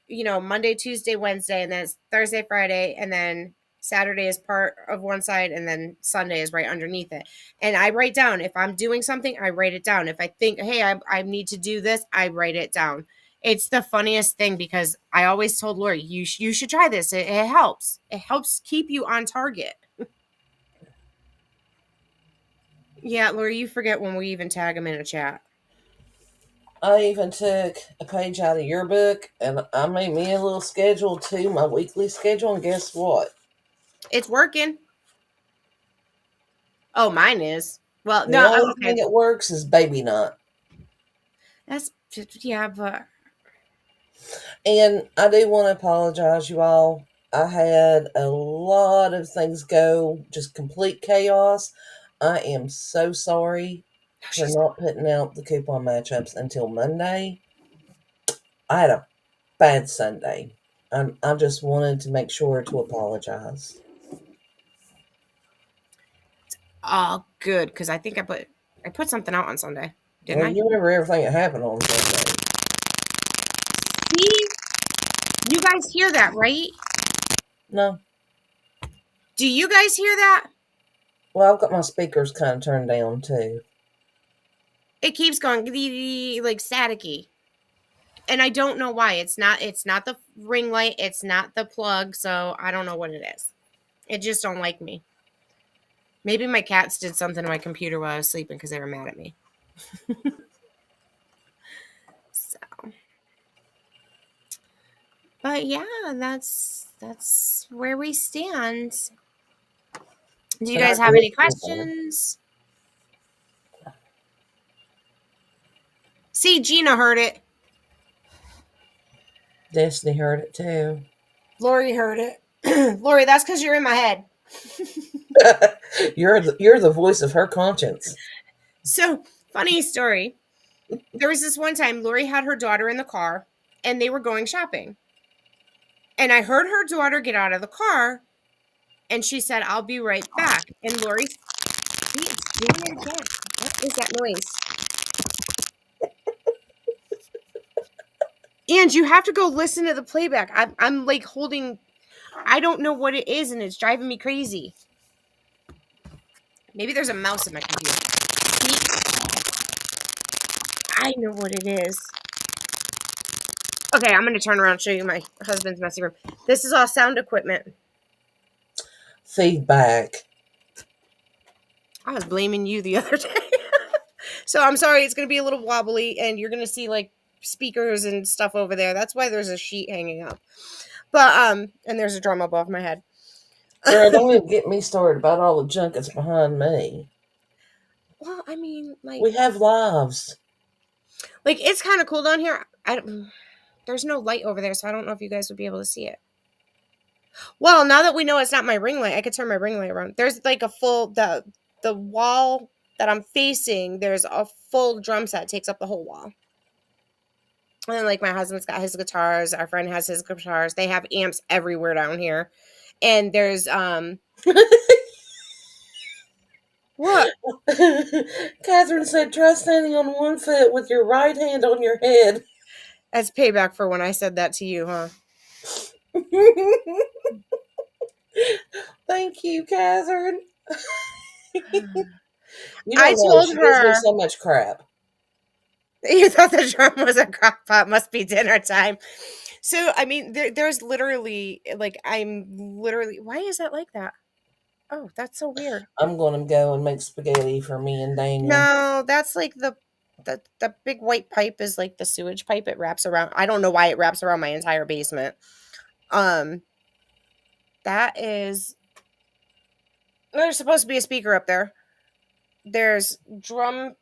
[SPEAKER 1] Monday, Tuesday, Wednesday, and then it's Thursday, Friday, and then Saturday is part of one side, and then Sunday is right underneath it. And I write down if I'm doing something, I write it down. If I think, hey, I need to do this, I write it down. It's the funniest thing because I always told Lori, you should try this. It helps. It helps keep you on target. Yeah, Lori, you forget when we even tag them in a chat.
[SPEAKER 2] I even took a page out of your book and I made me a little schedule too, my weekly schedule, and guess what?
[SPEAKER 1] It's working. Oh, mine is. Well,
[SPEAKER 2] The
[SPEAKER 1] no,
[SPEAKER 2] only thing
[SPEAKER 1] okay.
[SPEAKER 2] that works is baby night.
[SPEAKER 1] That's yeah, but
[SPEAKER 2] And I do want to apologize, you all. I had a lot of things go, just complete chaos. I am so sorry
[SPEAKER 1] no,
[SPEAKER 2] for
[SPEAKER 1] she's
[SPEAKER 2] not putting out the coupon matchups until Monday. I had a bad Sunday. I just wanted to make sure to apologize.
[SPEAKER 1] all good because I think I put something out on Sunday, didn't
[SPEAKER 2] Well,
[SPEAKER 1] I?
[SPEAKER 2] you remember everything that happened on Sunday.
[SPEAKER 1] See, you guys hear that, right?
[SPEAKER 2] No.
[SPEAKER 1] Do you guys hear that?
[SPEAKER 2] Well, I've got my speakers kind of turned down too.
[SPEAKER 1] It keeps going like staticky. And I don't know why. It's not the ring light, it's not the plug, so I don't know what it is. It just don't like me. Maybe my cats did something to my computer while I was sleeping because they were mad at me. So, but yeah, that's where we stand. Do you
[SPEAKER 2] And I
[SPEAKER 1] guys have
[SPEAKER 2] grew
[SPEAKER 1] any
[SPEAKER 2] up with
[SPEAKER 1] questions? See, Gina heard it.
[SPEAKER 2] Destiny heard it too.
[SPEAKER 1] Lori heard it. Lori, that's because you're in my head.
[SPEAKER 2] You're the voice of her conscience.
[SPEAKER 1] So, funny story. There was this one time Lori had her daughter in the car and they were going shopping. And I heard her daughter get out of the car and she said, I'll be right back. And Lori, see, it's doing it again. What is that noise? And you have to go listen to the playback. I'm like holding, I don't know what it is and it's driving me crazy. Maybe there's a mouse in my computer. I know what it is. Okay, I'm going to turn around and show you my husband's messy room. This is all sound equipment.
[SPEAKER 2] Feedback.
[SPEAKER 1] I was blaming you the other day. So I'm sorry, it's going to be a little wobbly and you're going to see like speakers and stuff over there. That's why there's a sheet hanging up. But and there's a drum above my head.
[SPEAKER 2] Girl, don't even get me started about all the junk that's behind me.
[SPEAKER 1] Well, I mean,
[SPEAKER 2] We have lives.
[SPEAKER 1] like it's kind of cool down here. There's no light over there, so I don't know if you guys would be able to see it. Well, now that we know it's not my ring light, I could turn my ring light around. There's like a full the wall that I'm facing. There's a full drum set takes up the whole wall. And then like my husband's got his guitars, our friend has his guitars. They have amps everywhere down here. And there's what?
[SPEAKER 2] Catherine said, try standing on one foot with your right hand on your head.
[SPEAKER 1] That's payback for when I said that to you, huh?
[SPEAKER 2] Thank you, Catherine. You
[SPEAKER 1] I
[SPEAKER 2] don't know,
[SPEAKER 1] told
[SPEAKER 2] she gives me
[SPEAKER 1] her
[SPEAKER 2] so much crap.
[SPEAKER 1] you thought the drum was a crock pot, must be dinner time. So I mean there's literally like I'm literally why is that like that? Oh, that's so weird.
[SPEAKER 2] I'm going to go and make spaghetti for me and Daniel.
[SPEAKER 1] No, that's like the big white pipe is like the sewage pipe. It wraps around. I don't know why it wraps around my entire basement. That is there's supposed to be a speaker up there. There's drum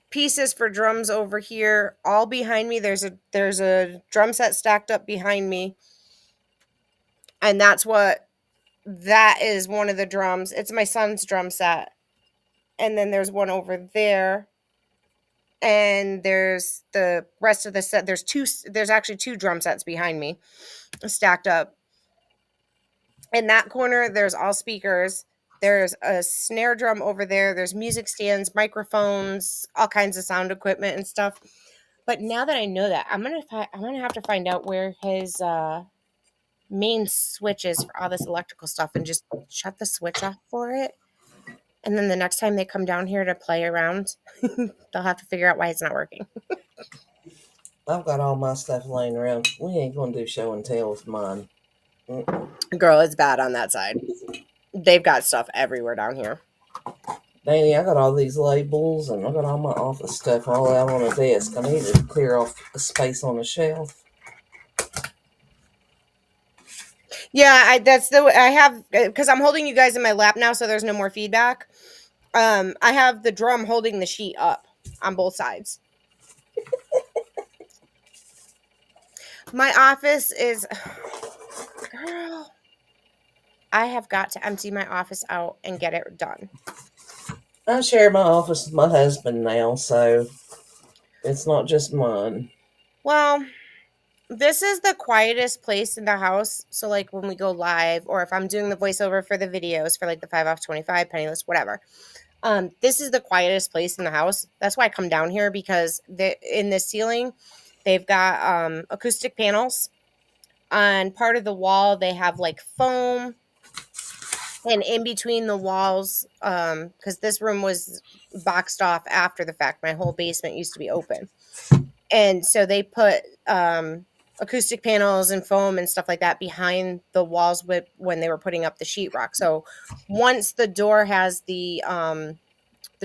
[SPEAKER 1] pieces for drums over here. All behind me there's a drum set stacked up behind me. And that is one of the drums. It's my son's drum set. And then there's one over there. And there's the rest of the set. There's actually two drum sets behind me stacked up. In that corner, there's all speakers. There's a snare drum over there. There's music stands, microphones, all kinds of sound equipment and stuff. But now that I know that, I'm gonna have to find out where his main switch is for all this electrical stuff and just shut the switch off for it. And then the next time they come down here to play around, they'll have to figure out why it's not working.
[SPEAKER 2] I've got all my stuff laying around. We ain't going to do show and tell with mine.
[SPEAKER 1] Girl, it's bad on that side. They've got stuff everywhere down here.
[SPEAKER 2] Danny, I got all these labels and I got all my office stuff all out on a desk. I need to clear off a space on the shelf.
[SPEAKER 1] Yeah, I have, because I'm holding you guys in my lap now, so there's no more feedback. I have the drum holding the sheet up on both sides. My office is, girl, I have got to empty my office out and get it done.
[SPEAKER 2] I share my office with my husband now, so it's not just mine.
[SPEAKER 1] Well, this is the quietest place in the house. So, like, when we go live, or if I'm doing the voiceover for the videos for like the 5 off 25, penniless, whatever. This is the quietest place in the house. That's why I come down here, because in the ceiling, they've got acoustic panels. On part of the wall, they have like foam, and in between the walls, because this room was boxed off after the fact. My whole basement used to be open, and so they put acoustic panels and foam and stuff like that behind the walls when they were putting up the sheetrock. So once the door has the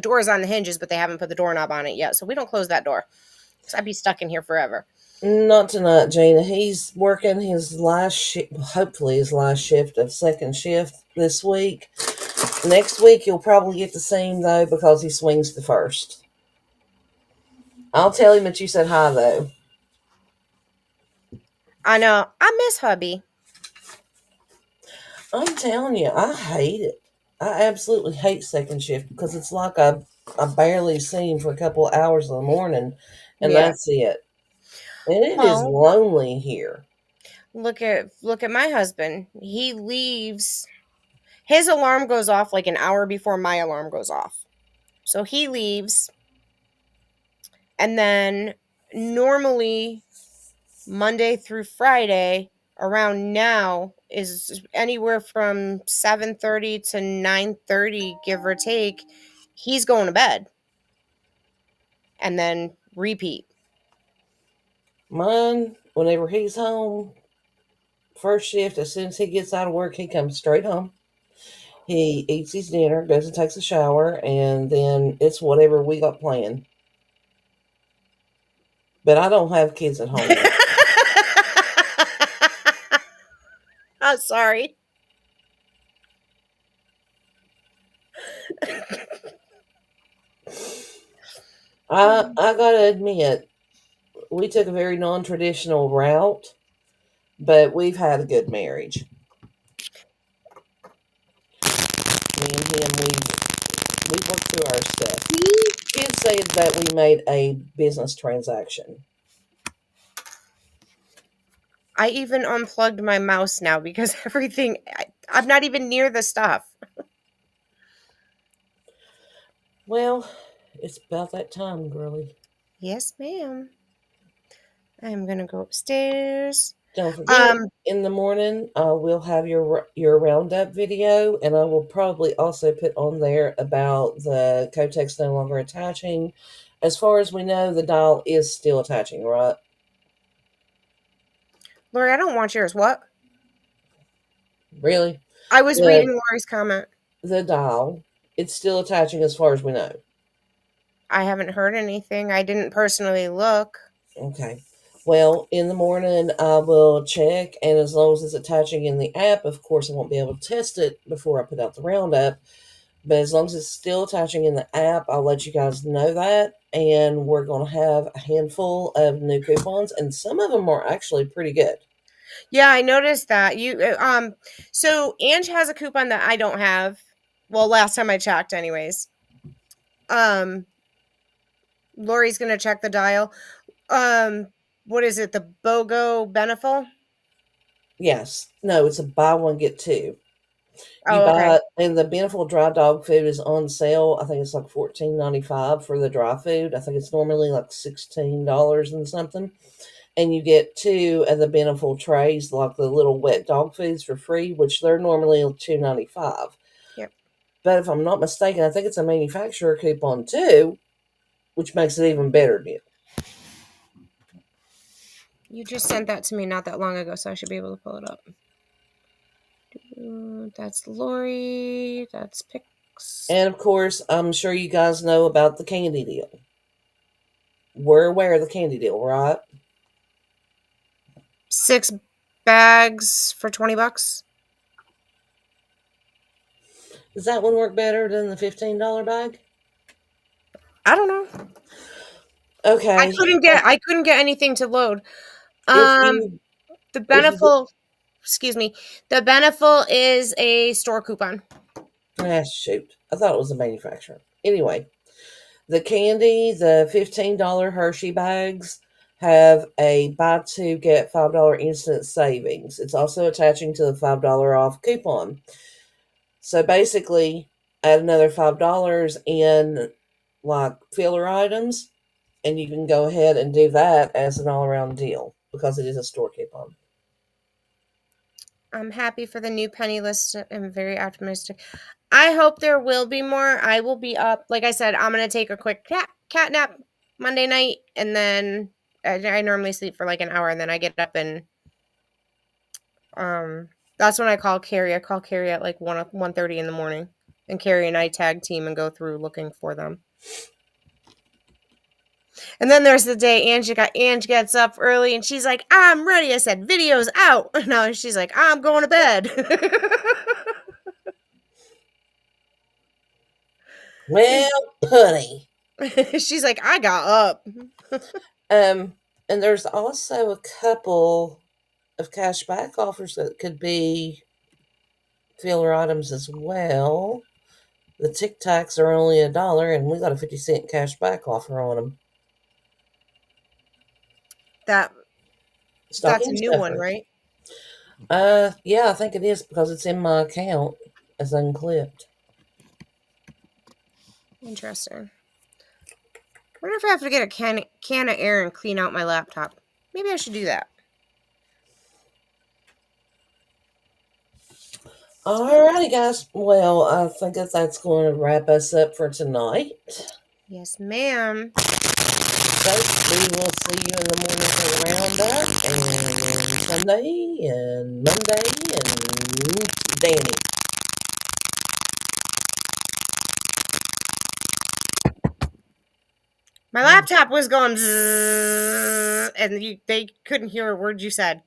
[SPEAKER 1] door is on the hinges, but they haven't put the doorknob on it yet, so we don't close that door because I'd be stuck in here forever.
[SPEAKER 2] Not tonight, Gina. He's working his last shift, hopefully his last shift of second shift this week. Next week, you'll probably get to see him, though, because he swings the first. I'll tell him that you said hi, though.
[SPEAKER 1] I know. I miss hubby.
[SPEAKER 2] I'm telling you, I hate it. I absolutely hate second shift because it's like I barely see him for a couple of hours in the morning, and
[SPEAKER 1] Yeah.
[SPEAKER 2] that's it. And it is
[SPEAKER 1] Well,
[SPEAKER 2] lonely here.
[SPEAKER 1] look at my husband. He leaves. His alarm goes off like an hour before my alarm goes off. So he leaves, and then normally Monday through Friday around now is anywhere from 7:30 to 9:30, give or take. He's going to bed and then repeat.
[SPEAKER 2] Mine, whenever he's home, first shift, as soon as he gets out of work, he comes straight home. He eats his dinner, goes and takes a shower, and then it's whatever we got planned. But I don't have kids at home yet.
[SPEAKER 1] I'm sorry.
[SPEAKER 2] I gotta admit, we took a very non-traditional route, but we've had a good marriage. Me and him, we've worked through our stuff. Kids say that we made a business transaction.
[SPEAKER 1] I even unplugged my mouse now because I'm not even near the stuff.
[SPEAKER 2] Well, it's about that time, girlie.
[SPEAKER 1] Yes, ma'am. I'm gonna go upstairs.
[SPEAKER 2] Don't forget,
[SPEAKER 1] Um,
[SPEAKER 2] in the morning, we'll have your roundup video, and I will probably also put on there about the Kotex no longer attaching. As far as we know, the dial is still attaching, right?
[SPEAKER 1] Lori, I don't want yours. What?
[SPEAKER 2] Really?
[SPEAKER 1] I was
[SPEAKER 2] The
[SPEAKER 1] reading Lori's comment.
[SPEAKER 2] the dial, it's still attaching as far as we know.
[SPEAKER 1] I haven't heard anything. I didn't personally look.
[SPEAKER 2] Okay. Well, in the morning, I will check, and as long as it's attaching in the app, of course, I won't be able to test it before I put out the roundup. But as long as it's still attaching in the app, I'll let you guys know that. And we're going to have a handful of new coupons, and some of them are actually pretty good.
[SPEAKER 1] Yeah, I noticed that. So Ange has a coupon that I don't have. Well, last time I checked, anyways. Lori's gonna check the dial. What is it? The BOGO Beneful?
[SPEAKER 2] Yes. No, it's a buy one, get two. You
[SPEAKER 1] Oh, okay.
[SPEAKER 2] buy, and the Beneful dry dog food is on sale. I think it's like $14.95 for the dry food. I think it's normally like $16 and something. And you get two of the Beneful trays, like the little wet dog foods, for free, which they're normally $2.95.
[SPEAKER 1] Yep.
[SPEAKER 2] But if I'm not mistaken, I think it's a manufacturer coupon too, which makes it even better deal.
[SPEAKER 1] You just sent that to me not that long ago, so I should be able to pull it up. That's Lori. That's $20.
[SPEAKER 2] And of course, I'm sure you guys know about the candy deal. We're aware of the candy deal, right?
[SPEAKER 1] 6 bags for $20.
[SPEAKER 2] Does that one work better than the $15 bag?
[SPEAKER 1] I don't know.
[SPEAKER 2] Okay.
[SPEAKER 1] I couldn't get anything to load.
[SPEAKER 2] If
[SPEAKER 1] Um,
[SPEAKER 2] you
[SPEAKER 1] the
[SPEAKER 2] if you
[SPEAKER 1] Beneful, excuse me, the Beneful is a store coupon.
[SPEAKER 2] shoot, I thought it was a manufacturer. Anyway, the candy, the $15 Hershey bags have a buy two get $5 instant savings. It's also attaching to the $5 off coupon. So basically, add another $5 in like filler items, and you can go ahead and do that as an all around deal because it is a store coupon.
[SPEAKER 1] I'm happy for the new penny list. I'm very optimistic. I hope there will be more. I will be up. Like I said, I'm going to take a quick cat nap Monday night, and then I normally sleep for like an hour, and then I get up and that's when I call Carrie. I call Carrie at like 1:30 in the morning, and Carrie and I tag team and go through looking for them. And then there's the day Ange gets up early and she's like, "I'm ready." I said, "Video's out." No, she's like, "I'm going to bed."
[SPEAKER 2] Well, honey.
[SPEAKER 1] She's like, "I got up."
[SPEAKER 2] Um, and there's also a couple of cashback offers that could be filler items as well. The Tic Tacs are only $1, and we got a 50-cent cashback offer on them.
[SPEAKER 1] That's a
[SPEAKER 2] Stocking
[SPEAKER 1] new one,
[SPEAKER 2] stuffer.
[SPEAKER 1] right?
[SPEAKER 2] Yeah, I think it is because it's in my account as unclipped.
[SPEAKER 1] Interesting. I wonder if I have to get a can of air and clean out my laptop. Maybe I should do that.
[SPEAKER 2] Alrighty, guys. Well, I think that's going to wrap us up for tonight.
[SPEAKER 1] Yes, ma'am.
[SPEAKER 2] So we will see you in the morning for the roundup, and Sunday, and Monday, and Danny.
[SPEAKER 1] My laptop was going zzz, and they couldn't hear a word you said.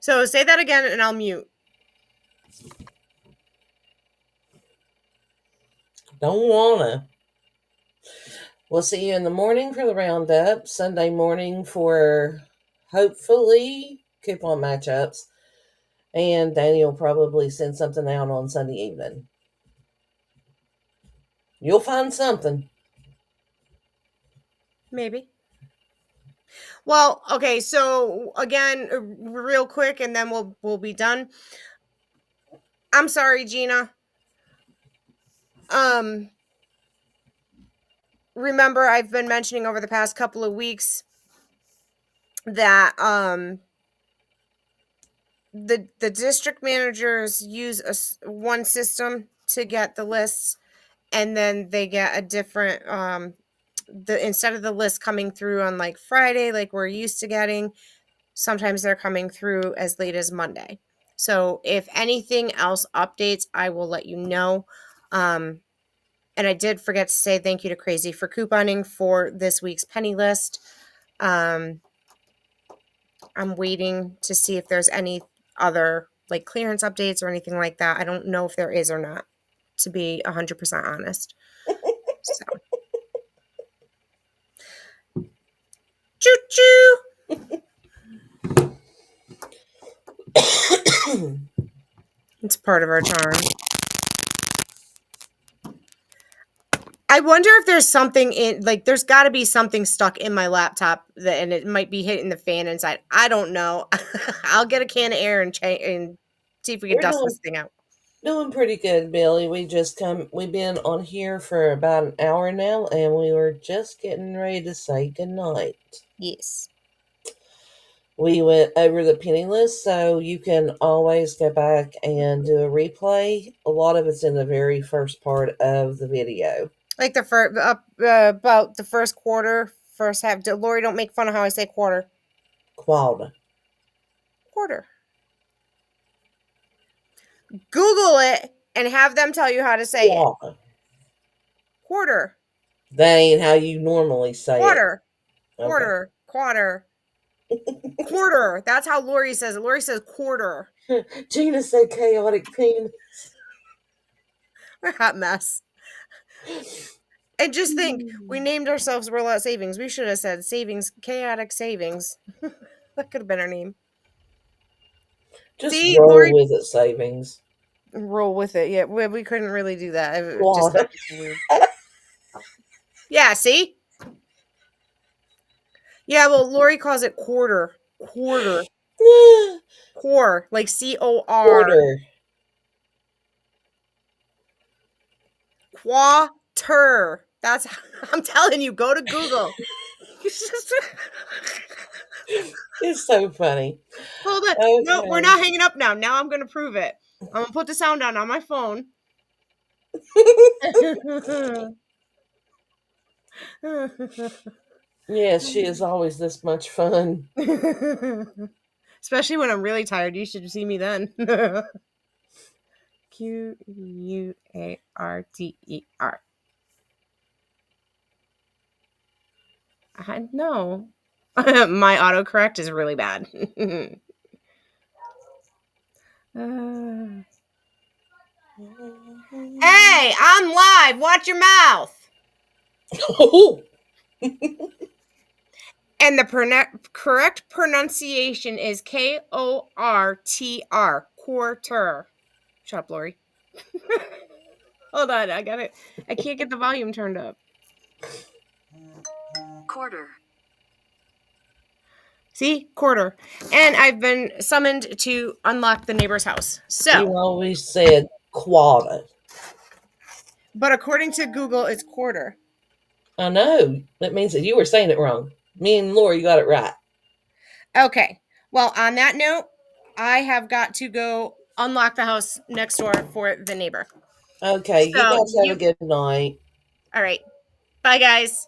[SPEAKER 1] So say that again, and I'll mute.
[SPEAKER 2] Don't wanna. We'll see you in the morning for the roundup, Sunday morning for hopefully coupon matchups, and Danny will probably send something out on Sunday evening. You'll find something.
[SPEAKER 1] Maybe. Well, okay. So again, real quick, and then we'll be done. I'm sorry, Gina. Um, remember I've been mentioning over the past couple of weeks that the district managers use one system to get the lists, and then they get a different the instead of the list coming through on like Friday like we're used to getting, sometimes they're coming through as late as Monday. So if anything else updates, I will let you know. And I did forget to say thank you to Crazy for couponing for this week's penny list. I'm waiting to see if there's any other like clearance updates or anything like that. I don't know if there is or not, to be 100% honest. So, choo choo. It's part of our charm. I wonder if there's something in, like, there's got to be something stuck in my laptop and it might be hitting the fan inside. I don't know. I'll get a can of air and see if we can
[SPEAKER 2] We're
[SPEAKER 1] dust this thing out.
[SPEAKER 2] doing pretty good, Billy. We've been on here for about an hour now, and we were just getting ready to say goodnight.
[SPEAKER 1] Yes.
[SPEAKER 2] We went over the penny list, so you can always go back and do a replay. A lot of it's in the very first part of the video.
[SPEAKER 1] Like the first, about the first quarter, first half. Lori, don't make fun of how I say quarter.
[SPEAKER 2] Quad.
[SPEAKER 1] Quarter. Google it and have them tell you how to say it.
[SPEAKER 2] Quarter.
[SPEAKER 1] Quarter.
[SPEAKER 2] That ain't how you normally say
[SPEAKER 1] Quarter.
[SPEAKER 2] it. Okay.
[SPEAKER 1] Quarter. Quarter. Quarter. That's how Lori says it. Lori says quarter.
[SPEAKER 2] Gina said chaotic penis.
[SPEAKER 1] We're a hot mess. And just think, we named ourselves Rollout Savings. We should have said savings, chaotic savings. That could have been our name.
[SPEAKER 2] Just
[SPEAKER 1] See,
[SPEAKER 2] roll
[SPEAKER 1] Lori,
[SPEAKER 2] with it, savings.
[SPEAKER 1] roll with it. Yeah, we couldn't really do that. It just
[SPEAKER 2] Quarter.
[SPEAKER 1] weird. Yeah, see? Yeah, well, Lori calls it quarter. Quarter. Core, like COR.
[SPEAKER 2] Quarter.
[SPEAKER 1] Quarter. That's, I'm telling you, go to Google.
[SPEAKER 2] It's so funny.
[SPEAKER 1] Hold on. No, we're
[SPEAKER 2] Okay.
[SPEAKER 1] not hanging up now. Now I'm going to prove it. I'm going to put the sound on my phone.
[SPEAKER 2] Yes, she is always this much fun.
[SPEAKER 1] Especially when I'm really tired. You should see me then. Quarter. I know. My autocorrect is really bad. Hey, I'm live. Watch your mouth.
[SPEAKER 2] Oh,
[SPEAKER 1] And the correct pronunciation is Kortr. Quarter. Shut up, Lori. Hold on, I got it. I can't get the volume turned up.
[SPEAKER 3] Quarter.
[SPEAKER 1] See? Quarter. And I've been summoned to unlock the neighbor's house.
[SPEAKER 2] you
[SPEAKER 1] So,
[SPEAKER 2] always said quarter.
[SPEAKER 1] but according to Google, it's quarter.
[SPEAKER 2] I know. That means that you were saying it wrong. Me and Lori got it right.
[SPEAKER 1] Okay. Well, on that note, I have got to go unlock the house next door for the neighbor.
[SPEAKER 2] Okay, you
[SPEAKER 1] So,
[SPEAKER 2] guys have a good night.
[SPEAKER 1] all right. Bye, guys.